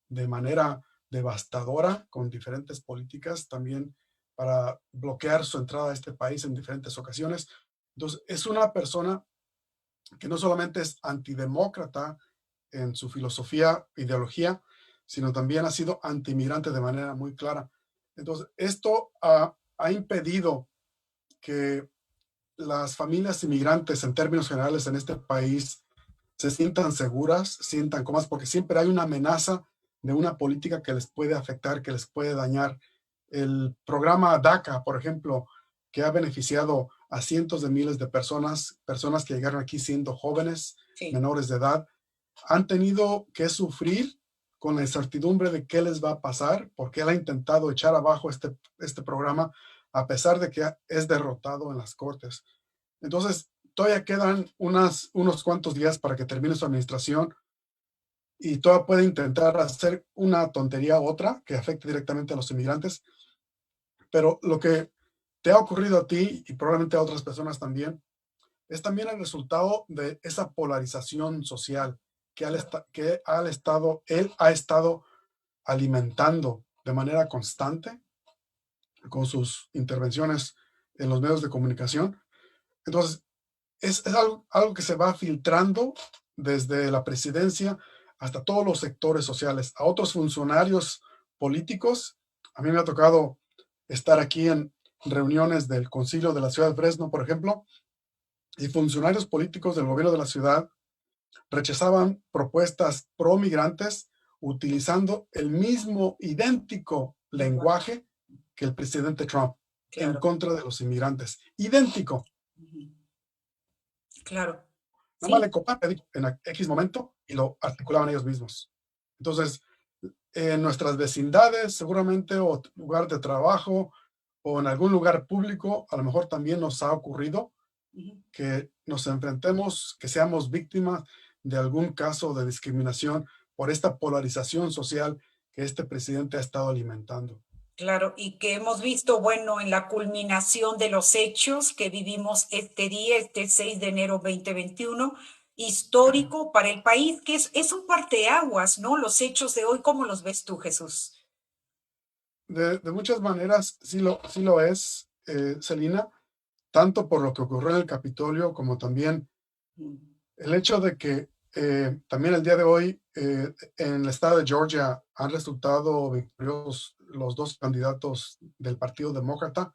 de manera devastadora con diferentes políticas, también para bloquear su entrada a este país en diferentes ocasiones. Entonces, es una persona que no solamente es antidemócrata en su filosofía, ideología, sino también ha sido antimigrante de manera muy clara. Entonces, esto ha impedido que las familias inmigrantes en términos generales en este país se sientan seguras, sientan cómodas, porque siempre hay una amenaza de una política que les puede afectar, que les puede dañar. El programa DACA, por ejemplo, que ha beneficiado a cientos de miles de personas que llegaron aquí siendo jóvenes, sí, menores de edad, han tenido que sufrir con la incertidumbre de qué les va a pasar, porque él ha intentado echar abajo este programa, a pesar de que es derrotado en las cortes. Entonces, todavía quedan unos cuantos días para que termine su administración y todavía puede intentar hacer una tontería u otra que afecte directamente a los inmigrantes. Pero lo que te ha ocurrido a ti y probablemente a otras personas también, es también el resultado de esa polarización social que él ha estado alimentando de manera constante con sus intervenciones en los medios de comunicación. Entonces, es algo que se va filtrando desde la presidencia hasta todos los sectores sociales, a otros funcionarios políticos. A mí me ha tocado estar aquí en reuniones del Concilio de la Ciudad de Fresno, por ejemplo, y funcionarios políticos del gobierno de la ciudad rechazaban propuestas pro migrantes utilizando el mismo idéntico lenguaje que el presidente Trump, claro, en contra de los inmigrantes. Idéntico. Claro. Nada más le copiaban en X momento y lo articulaban ellos mismos. Entonces, en nuestras vecindades, seguramente, o lugar de trabajo, o en algún lugar público, a lo mejor también nos ha ocurrido que nos enfrentemos, que seamos víctimas de algún caso de discriminación por esta polarización social que este presidente ha estado alimentando. Claro, y que hemos visto, bueno, en la culminación de los hechos que vivimos este día, este 6 de enero 2021, histórico para el país, que es un parteaguas, ¿no? Los hechos de hoy, ¿cómo los ves tú, Jesús? De muchas maneras sí lo es, Celina, tanto por lo que ocurrió en el Capitolio como también el hecho de que también el día de hoy, en el estado de Georgia han resultado victoriosos los dos candidatos del Partido Demócrata.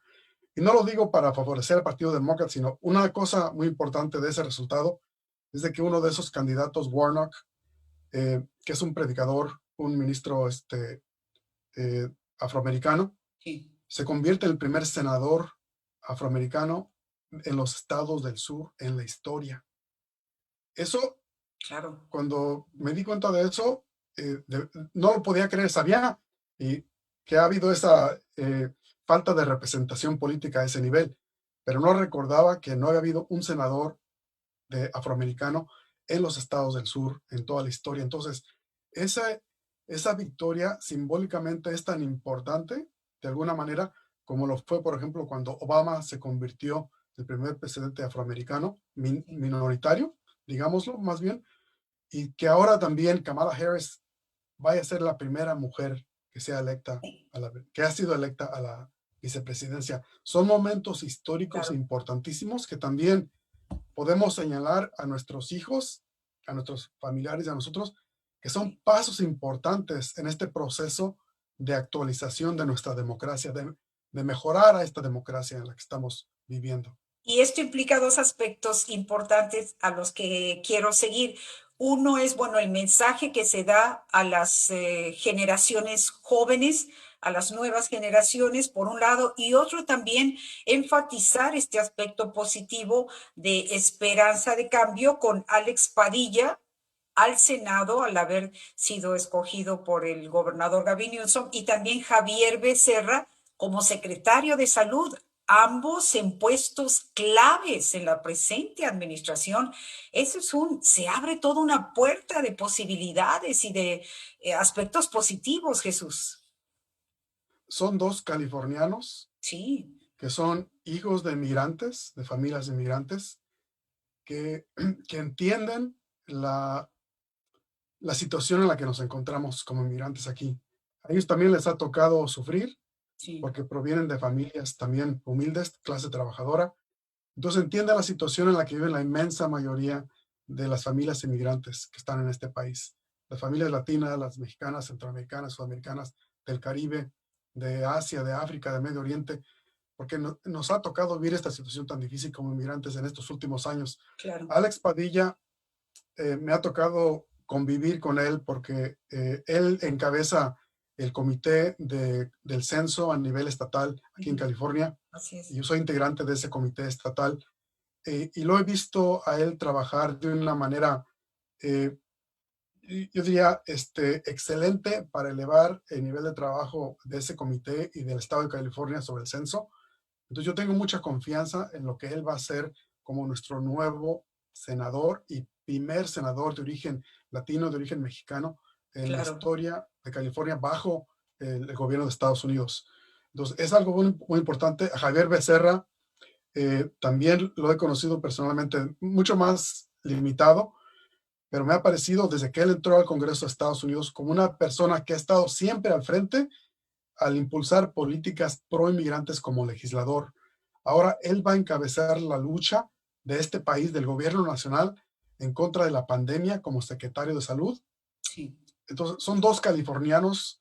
Y no lo digo para favorecer al Partido Demócrata, sino una cosa muy importante de ese resultado es de que uno de esos candidatos, Warnock, que es un predicador, un ministro eh, afroamericano, Sí, se convierte en el primer senador afroamericano en los estados del sur en la historia. Eso, claro. cuando me di cuenta de eso, no lo podía creer. Sabía y que ha habido esa falta de representación política a ese nivel, pero no recordaba que no había habido un senador afroamericano en los estados del sur en toda la historia. Entonces, esa, esa victoria simbólicamente es tan importante, de alguna manera, como lo fue, por ejemplo, cuando Obama se convirtió en el primer presidente afroamericano minoritario, digámoslo más bien, y que ahora también Kamala Harris vaya a ser la primera mujer que sea electa, que ha sido electa a la vicepresidencia. Son momentos históricos Claro. importantísimos que también podemos señalar a nuestros hijos, a nuestros familiares y a nosotros, que son pasos importantes en este proceso de actualización de nuestra democracia, de mejorar a esta democracia en la que estamos viviendo. Y esto implica dos aspectos importantes a los que quiero seguir. Uno es, bueno, el mensaje que se da a las generaciones jóvenes, a las nuevas generaciones, por un lado, y otro también enfatizar este aspecto positivo de esperanza de cambio con Alex Padilla al Senado al haber sido escogido por el gobernador Gavin Newsom y también Javier Becerra como secretario de Salud, ambos en puestos claves en la presente administración. Eso es se abre toda una puerta de posibilidades y de aspectos positivos, Jesús. Son dos californianos Sí, que son hijos de migrantes, de familias de migrantes, que entienden la situación en la que nos encontramos como migrantes aquí. A ellos también les ha tocado sufrir sí, porque provienen de familias también humildes, clase trabajadora. Entonces entienden la situación en la que viven la inmensa mayoría de las familias inmigrantes que están en este país. Las familias latinas, las mexicanas, centroamericanas, sudamericanas, del Caribe, de Asia, de África, de Medio Oriente, porque nos ha tocado vivir esta situación tan difícil como inmigrantes en estos últimos años. claro. Alex Padilla, me ha tocado convivir con él porque él encabeza el comité del censo a nivel estatal aquí en California. Así es. Y yo soy integrante de ese comité estatal y lo he visto a él trabajar de una manera, eh, yo diría, excelente para elevar el nivel de trabajo de ese comité y del estado de California sobre el censo. Entonces yo tengo mucha confianza en lo que él va a hacer como nuestro nuevo senador y primer senador de origen latino, de origen mexicano en la Claro. historia de California bajo el gobierno de Estados Unidos. Entonces es algo muy, muy importante. A Javier Becerra también lo he conocido personalmente, mucho más limitado, pero me ha parecido desde que él entró al Congreso de Estados Unidos como una persona que ha estado siempre al frente al impulsar políticas pro inmigrantes como legislador. Ahora él va a encabezar la lucha de este país, del gobierno nacional, en contra de la pandemia como secretario de salud. Sí, Entonces, son dos californianos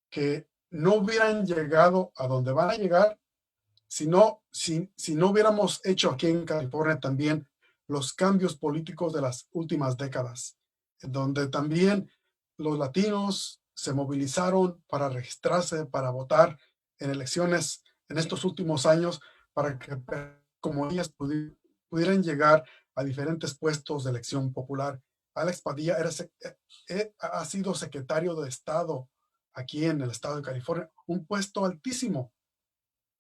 que no hubieran llegado a donde van a llegar si no hubiéramos hecho aquí en California también los cambios políticos de las últimas décadas, donde también los latinos se movilizaron para registrarse, para votar en elecciones en estos últimos años, para que como ellas pudieran llegar a diferentes puestos de elección popular. Alex Padilla ha sido secretario de Estado aquí en el estado de California, un puesto altísimo.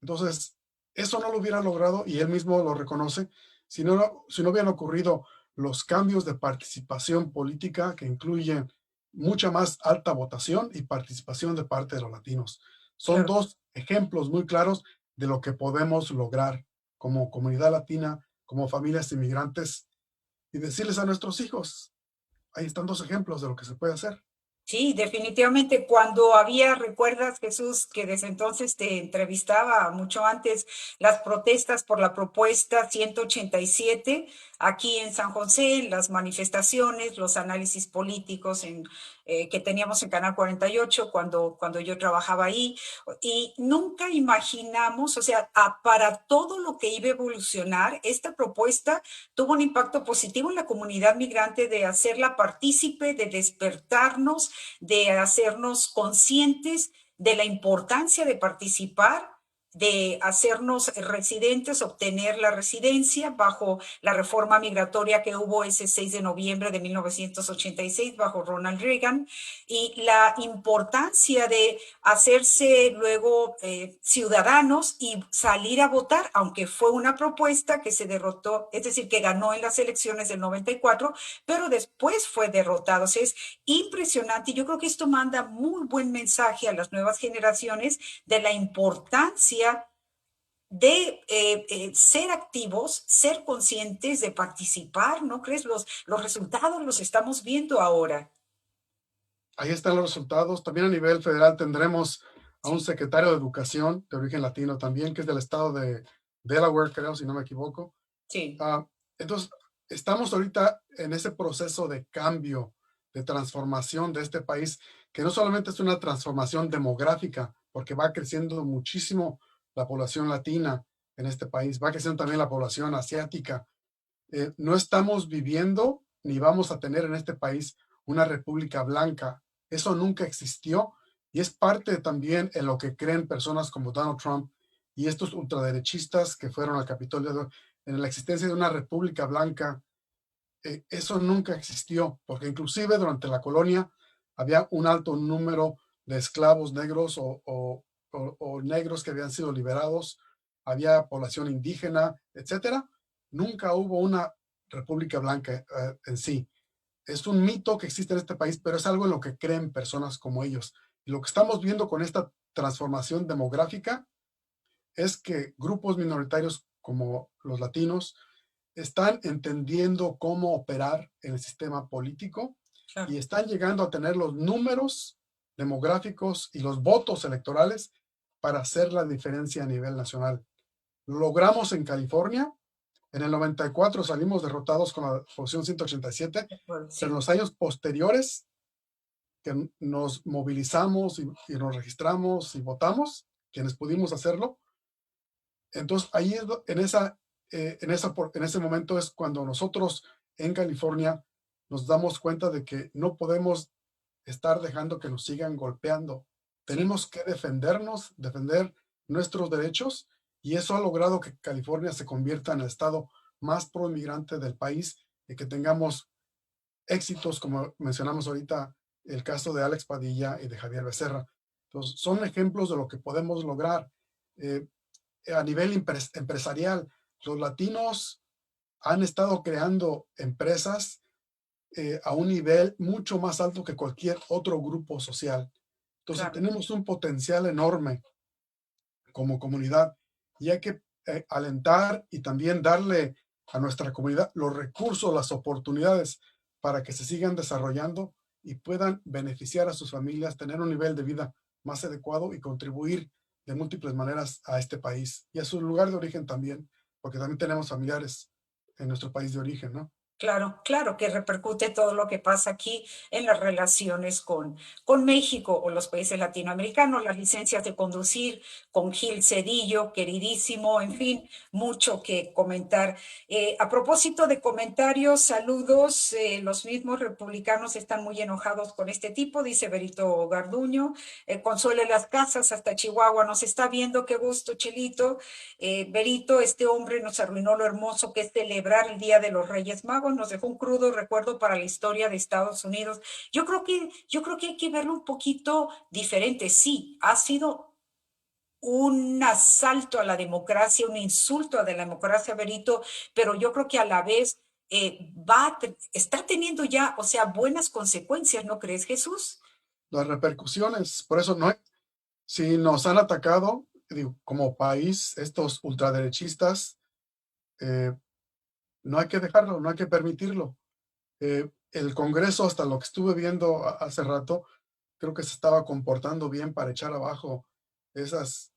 Entonces, eso no lo hubiera logrado, y él mismo lo reconoce, si no hubieran ocurrido los cambios de participación política que incluyen mucha más alta votación y participación de parte de los latinos. Son claro. dos ejemplos muy claros de lo que podemos lograr como comunidad latina, como familias inmigrantes, y decirles a nuestros hijos, ahí están dos ejemplos de lo que se puede hacer. Sí, definitivamente. Cuando había, recuerdas, Jesús, que desde entonces te entrevistaba mucho antes, las protestas por la propuesta 187 aquí en San José, las manifestaciones, los análisis políticos que teníamos en Canal 48 cuando yo trabajaba ahí. Y nunca imaginamos, o sea, para todo lo que iba a evolucionar, esta propuesta tuvo un impacto positivo en la comunidad migrante de hacerla partícipe, de despertarnos, de hacernos conscientes de la importancia de participar, de hacernos residentes, obtener la residencia bajo la reforma migratoria que hubo ese 6 de noviembre de 1986 bajo Ronald Reagan, y la importancia de hacerse luego ciudadanos y salir a votar, aunque fue una propuesta que se derrotó, es decir, que ganó en las elecciones del 94, pero después fue derrotado. O sea, es impresionante y yo creo que esto manda muy buen mensaje a las nuevas generaciones de la importancia de ser activos, ser conscientes, de participar, ¿no crees? Los resultados los estamos viendo ahora. Ahí están los resultados. También a nivel federal tendremos a un Sí, secretario de Educación de origen latino también, que es del estado de Delaware, creo, si no me equivoco. sí, Ah, entonces, estamos ahorita en ese proceso de cambio, de transformación de este país, que no solamente es una transformación demográfica, porque va creciendo muchísimo la población latina en este país, va creciendo también la población asiática. No estamos viviendo ni vamos a tener en este país una república blanca. Eso nunca existió y es parte también en lo que creen personas como Donald Trump y estos ultraderechistas que fueron al Capitolio en la existencia de una república blanca. Eso nunca existió, porque inclusive durante la colonia había un alto número de esclavos negros o negros que habían sido liberados, había población indígena, etcétera. Nunca hubo una república blanca en sí. Es un mito que existe en este país, pero es algo en lo que creen personas como ellos. Y lo que estamos viendo con esta transformación demográfica es que grupos minoritarios como los latinos están entendiendo cómo operar en el sistema político y claro. están llegando a tener los números demográficos y los votos electorales para hacer la diferencia a nivel nacional. Lo logramos en California. En el 94 salimos derrotados con la posición 187, pero en Sí, los años posteriores que nos movilizamos y nos registramos y votamos, quienes pudimos hacerlo, entonces ahí en ese momento es cuando nosotros en California nos damos cuenta de que no podemos estar dejando que nos sigan golpeando. sí. Tenemos que defendernos, defender nuestros derechos y eso ha logrado que California se convierta en el estado más pro inmigrante del país y que tengamos éxitos como mencionamos ahorita el caso de Alex Padilla y de Javier Becerra. Entonces, son ejemplos de lo que podemos lograr. Eh, a nivel empresarial, los latinos han estado creando empresas a un nivel mucho más alto que cualquier otro grupo social. Entonces Claro, tenemos un potencial enorme como comunidad y hay que alentar y también darle a nuestra comunidad los recursos, las oportunidades para que se sigan desarrollando y puedan beneficiar a sus familias, tener un nivel de vida más adecuado y contribuir de múltiples maneras a este país y a su lugar de origen también, porque también tenemos familiares en nuestro país de origen, ¿no? claro, claro que repercute todo lo que pasa aquí en las relaciones con México o los países latinoamericanos, las licencias de conducir con Gil Cedillo, queridísimo, en fin, mucho que comentar. A propósito de comentarios, saludos, los mismos republicanos están muy enojados con este tipo, dice Berito Garduño, Consuelo Las Casas hasta Chihuahua nos está viendo, qué gusto, Chelito. Berito, este hombre nos arruinó lo hermoso que es celebrar el Día de los Reyes Magos, nos dejó un crudo recuerdo para la historia de Estados Unidos. Yo creo que hay que verlo un poquito diferente. Sí, ha sido un asalto a la democracia, un insulto a la democracia, Berito, pero yo creo que a la vez está teniendo ya, o sea, buenas consecuencias, ¿no crees, Jesús? Las repercusiones, por eso no, si nos han atacado, digo, como país, estos ultraderechistas, eh, no hay que dejarlo, no hay que permitirlo. El Congreso, hasta lo que estuve viendo hace rato, creo que se estaba comportando bien para echar abajo esos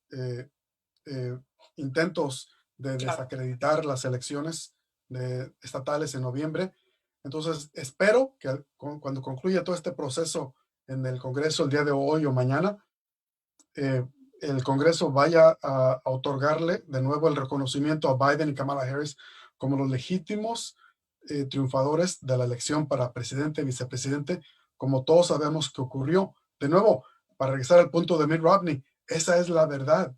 intentos de desacreditar las elecciones estatales en noviembre. Entonces, espero que cuando concluya todo este proceso en el Congreso el día de hoy o mañana, el Congreso vaya a otorgarle de nuevo el reconocimiento a Biden y Kamala Harris como los legítimos triunfadores de la elección para presidente y vicepresidente, como todos sabemos que ocurrió. De nuevo, para regresar al punto de Mitt Romney, esa es la verdad.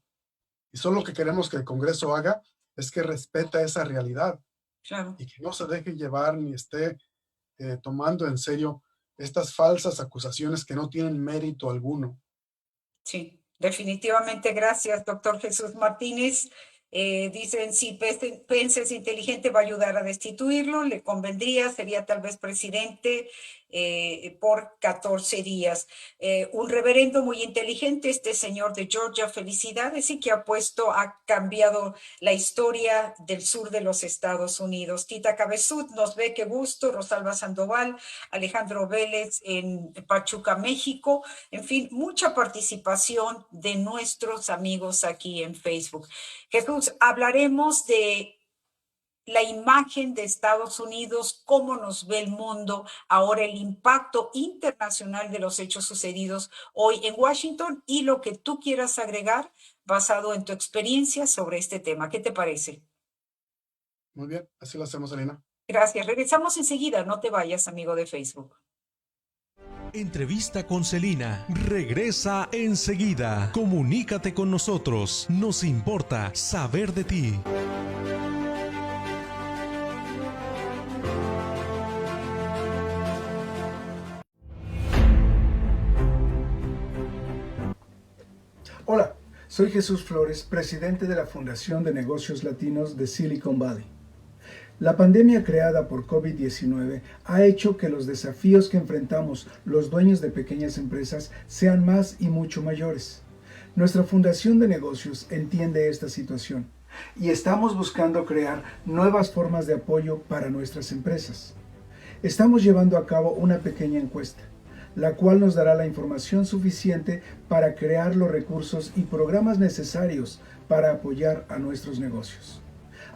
Y solo lo que queremos que el Congreso haga es que respete esa realidad. Claro. Y que no se deje llevar ni esté tomando en serio estas falsas acusaciones que no tienen mérito alguno. Sí, definitivamente. Gracias, doctor Jesús Martínez. Dicen, si Pence es inteligente, va a ayudar a destituirlo, le convendría, sería tal vez presidente por 14 días. Un reverendo muy inteligente, este señor de Georgia, felicidades, y que ha cambiado la historia del sur de los Estados Unidos. Tita Cabezud nos ve, qué gusto. Rosalba Sandoval, Alejandro Vélez en Pachuca, México. En fin, mucha participación de nuestros amigos aquí en Facebook. Jesús, hablaremos de la imagen de Estados Unidos, cómo nos ve el mundo, ahora el impacto internacional de los hechos sucedidos hoy en Washington y lo que tú quieras agregar basado en tu experiencia sobre este tema. ¿Qué te parece? Muy bien, así lo hacemos, Elena. Gracias. Regresamos enseguida. No te vayas, amigo de Facebook. Entrevista con Celina. Regresa enseguida. Comunícate con nosotros. Nos importa saber de ti. Hola, soy Jesús Flores, presidente de la Fundación de Negocios Latinos de Silicon Valley. La pandemia creada por COVID-19 ha hecho que los desafíos que enfrentamos los dueños de pequeñas empresas sean más y mucho mayores. Nuestra Fundación de Negocios entiende esta situación y estamos buscando crear nuevas formas de apoyo para nuestras empresas. Estamos llevando a cabo una pequeña encuesta, la cual nos dará la información suficiente para crear los recursos y programas necesarios para apoyar a nuestros negocios.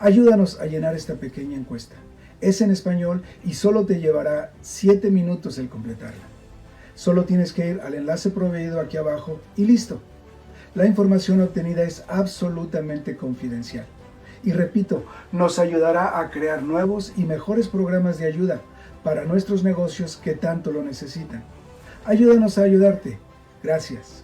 Ayúdanos a llenar esta pequeña encuesta. Es en español y solo te llevará 7 minutos el completarla. Solo tienes que ir al enlace proveído aquí abajo y listo. La información obtenida es absolutamente confidencial. Y repito, nos ayudará a crear nuevos y mejores programas de ayuda para nuestros negocios que tanto lo necesitan. Ayúdanos a ayudarte. Gracias.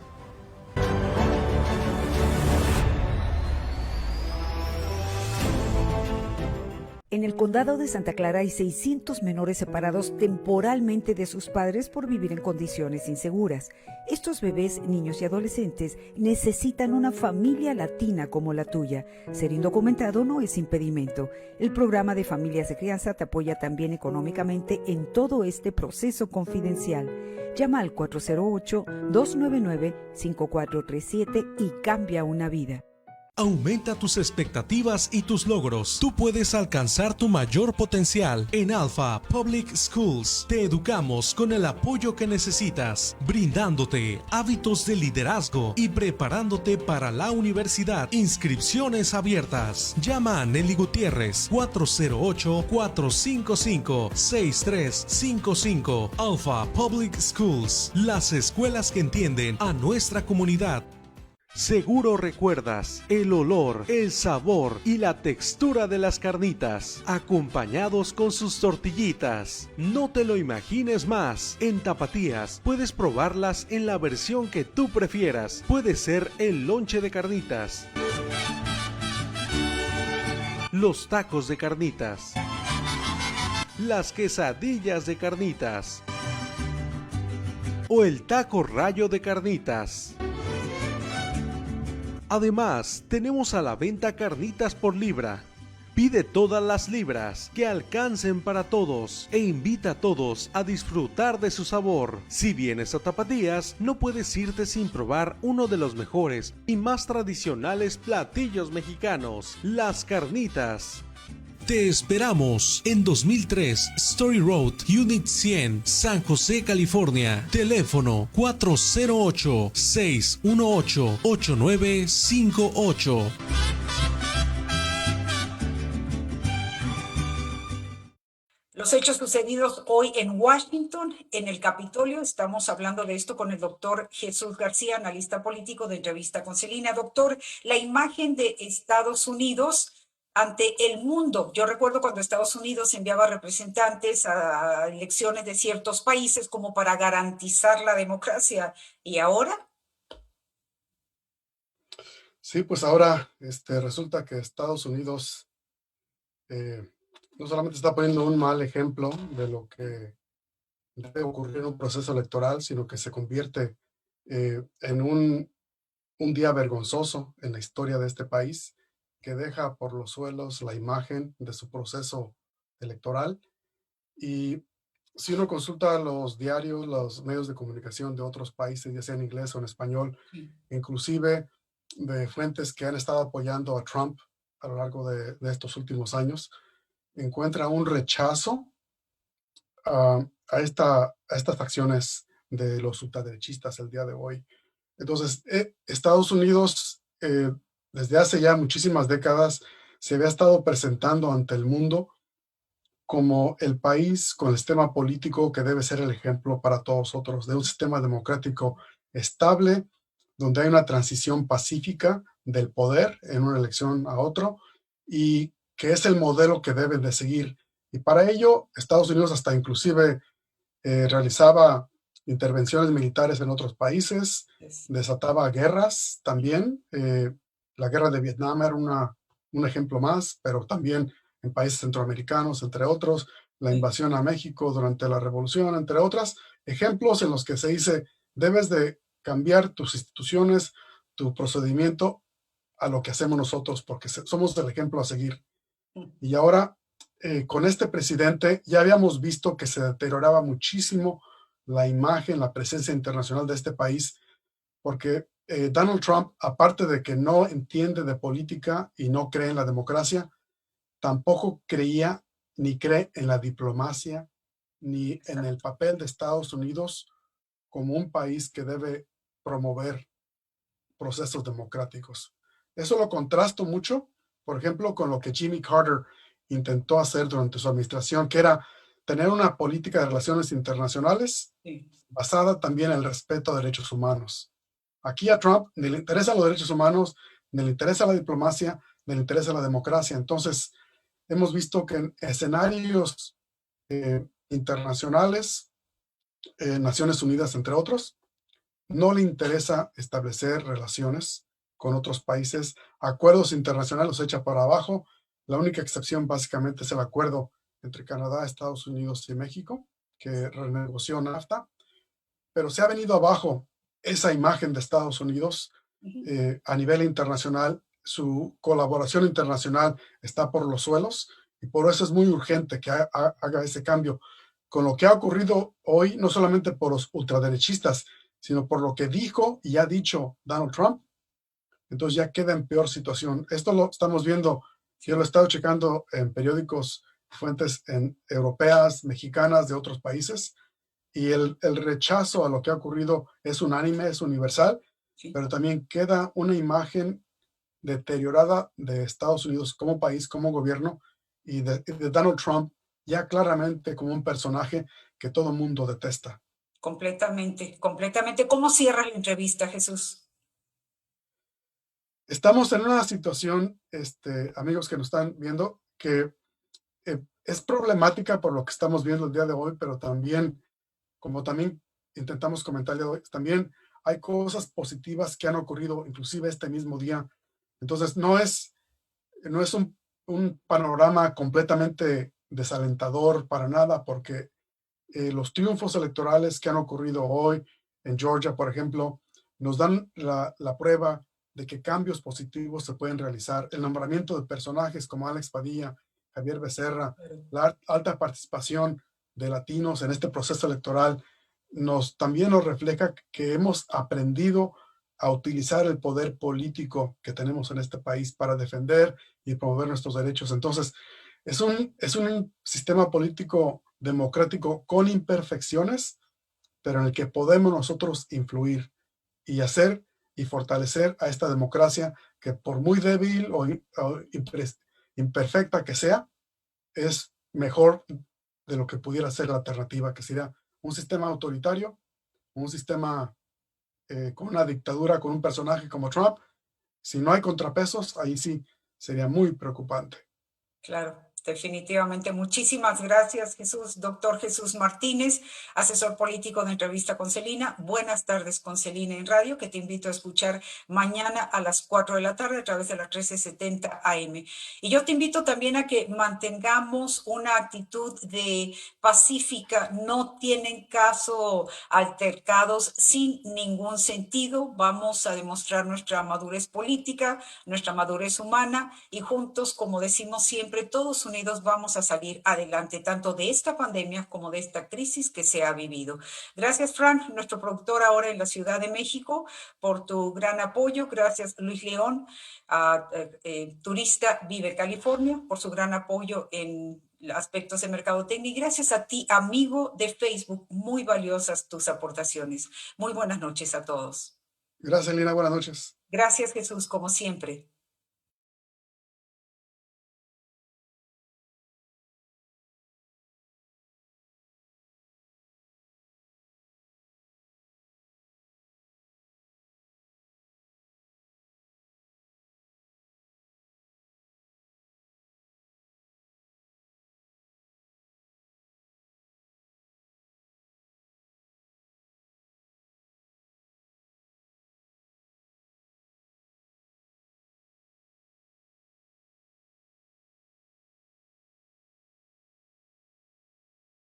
En el condado de Santa Clara hay 600 menores separados temporalmente de sus padres por vivir en condiciones inseguras. Estos bebés, niños y adolescentes necesitan una familia latina como la tuya. Ser indocumentado no es impedimento. El programa de Familias de Crianza te apoya también económicamente en todo este proceso confidencial. Llama al 408-299-5437 y cambia una vida. Aumenta tus expectativas y tus logros. Tú puedes alcanzar tu mayor potencial. En Alpha Public Schools te educamos con el apoyo que necesitas, brindándote hábitos de liderazgo y preparándote para la universidad. Inscripciones abiertas. Llama a Nelly Gutiérrez 408-455-6355. Alpha Public Schools, las escuelas que entienden a nuestra comunidad. Seguro recuerdas el olor, el sabor y la textura de las carnitas, acompañados con sus tortillitas. No te lo imagines más. En Tapatías puedes probarlas en la versión que tú prefieras. Puede ser el lonche de carnitas, los tacos de carnitas, las quesadillas de carnitas o el taco rayo de carnitas. Además, tenemos a la venta carnitas por libra. Pide todas las libras que alcancen para todos e invita a todos a disfrutar de su sabor. Si vienes a Tapatías, no puedes irte sin probar uno de los mejores y más tradicionales platillos mexicanos, las carnitas. Te esperamos en 2003 Story Road, Unit 100, San José, California. Teléfono 408-618-8958. Los hechos sucedidos hoy en Washington, en el Capitolio, estamos hablando de esto con el doctor Jesús García, analista político de Entrevista con Celina. Doctor, la imagen de Estados Unidos ante el mundo. Yo recuerdo cuando Estados Unidos enviaba representantes a elecciones de ciertos países como para garantizar la democracia. ¿Y ahora? Sí, pues ahora resulta que Estados Unidos no solamente está poniendo un mal ejemplo de lo que debe ocurrir en un proceso electoral, sino que se convierte en un día vergonzoso en la historia de este país, que deja por los suelos la imagen de su proceso electoral. Y si uno consulta los diarios, los medios de comunicación de otros países, ya sea en inglés o en español, inclusive de fuentes que han estado apoyando a Trump a lo largo de estos últimos años, encuentra un rechazo a estas acciones de los ultraderechistas el día de hoy. Entonces, Estados Unidos, desde hace ya muchísimas décadas, se había estado presentando ante el mundo como el país con el sistema político que debe ser el ejemplo para todos otros, de un sistema democrático estable, donde hay una transición pacífica del poder en una elección a otro, y que es el modelo que deben de seguir. Y para ello, Estados Unidos hasta inclusive realizaba intervenciones militares en otros países, desataba guerras también. La guerra de Vietnam era un ejemplo más, pero también en países centroamericanos, entre otros, la invasión a México durante la Revolución, entre otros ejemplos en los que se dice, debes de cambiar tus instituciones, tu procedimiento a lo que hacemos nosotros, porque somos el ejemplo a seguir. Y ahora, con este presidente, ya habíamos visto que se deterioraba muchísimo la imagen, la presencia internacional de este país, porque Donald Trump, aparte de que no entiende de política y no cree en la democracia, tampoco creía ni cree en la diplomacia, ni en el papel de Estados Unidos como un país que debe promover procesos democráticos. Eso lo contrasto mucho, por ejemplo, con lo que Jimmy Carter intentó hacer durante su administración, que era tener una política de relaciones internacionales basada también en el respeto a derechos humanos. Aquí a Trump ni le interesan los derechos humanos, ni le interesa la diplomacia, ni le interesa la democracia. Entonces, hemos visto que en escenarios internacionales, Naciones Unidas, entre otros, no le interesa establecer relaciones con otros países. Acuerdos internacionales los echa para abajo. La única excepción básicamente es el acuerdo entre Canadá, Estados Unidos y México, que renegoció NAFTA, pero se ha venido abajo esa imagen de Estados Unidos a nivel internacional. Su colaboración internacional está por los suelos y por eso es muy urgente que haga ese cambio. Con lo que ha ocurrido hoy, no solamente por los ultraderechistas, sino por lo que dijo y ha dicho Donald Trump, entonces ya queda en peor situación. Esto lo estamos viendo, yo lo he estado checando en periódicos, fuentes europeas, mexicanas, de otros países, y el rechazo a lo que ha ocurrido es unánime, es universal, pero también queda una imagen deteriorada de Estados Unidos como país, como gobierno, y de Donald Trump ya claramente como un personaje que todo el mundo detesta. Completamente, completamente. ¿Cómo cierra la entrevista, Jesús? Estamos en una situación, amigos que nos están viendo, que es problemática por lo que estamos viendo el día de hoy, pero también, como también intentamos comentar el día de hoy, también hay cosas positivas que han ocurrido inclusive este mismo día. Entonces, no es un panorama completamente desalentador para nada, porque los triunfos electorales que han ocurrido hoy en Georgia, por ejemplo, nos dan la prueba de que cambios positivos se pueden realizar. El nombramiento de personajes como Alex Padilla, Javier Becerra, la alta participación de latinos en este proceso electoral también nos refleja que hemos aprendido a utilizar el poder político que tenemos en este país para defender y promover nuestros derechos. Entonces, Es un sistema político democrático con imperfecciones, pero en el que podemos nosotros influir y hacer y fortalecer a esta democracia que por muy débil o imperfecta que sea, es mejor de lo que pudiera ser la alternativa, que sería un sistema autoritario, un sistema con una dictadura, con un personaje como Trump. Si no hay contrapesos, ahí sí sería muy preocupante. Claro, definitivamente. Muchísimas gracias, Jesús. Doctor Jesús Martínez, asesor político de Entrevista con Celina. Buenas tardes con Celina en radio, que te invito a escuchar mañana a las 4 de la tarde a través de la 1370 AM. Y yo te invito también a que mantengamos una actitud de pacífica. No tienen caso altercados sin ningún sentido. Vamos a demostrar nuestra madurez política, nuestra madurez humana, y juntos, como decimos siempre, todos unidos vamos a salir adelante, tanto de esta pandemia como de esta crisis que se ha vivido. Gracias, Frank, nuestro productor ahora en la Ciudad de México, por tu gran apoyo. Gracias, Luis León, Turista Vive California, por su gran apoyo en aspectos de mercadotecnia. Y gracias a ti, amigo de Facebook, muy valiosas tus aportaciones. Muy buenas noches a todos. Gracias, Lina. Buenas noches. Gracias, Jesús, como siempre.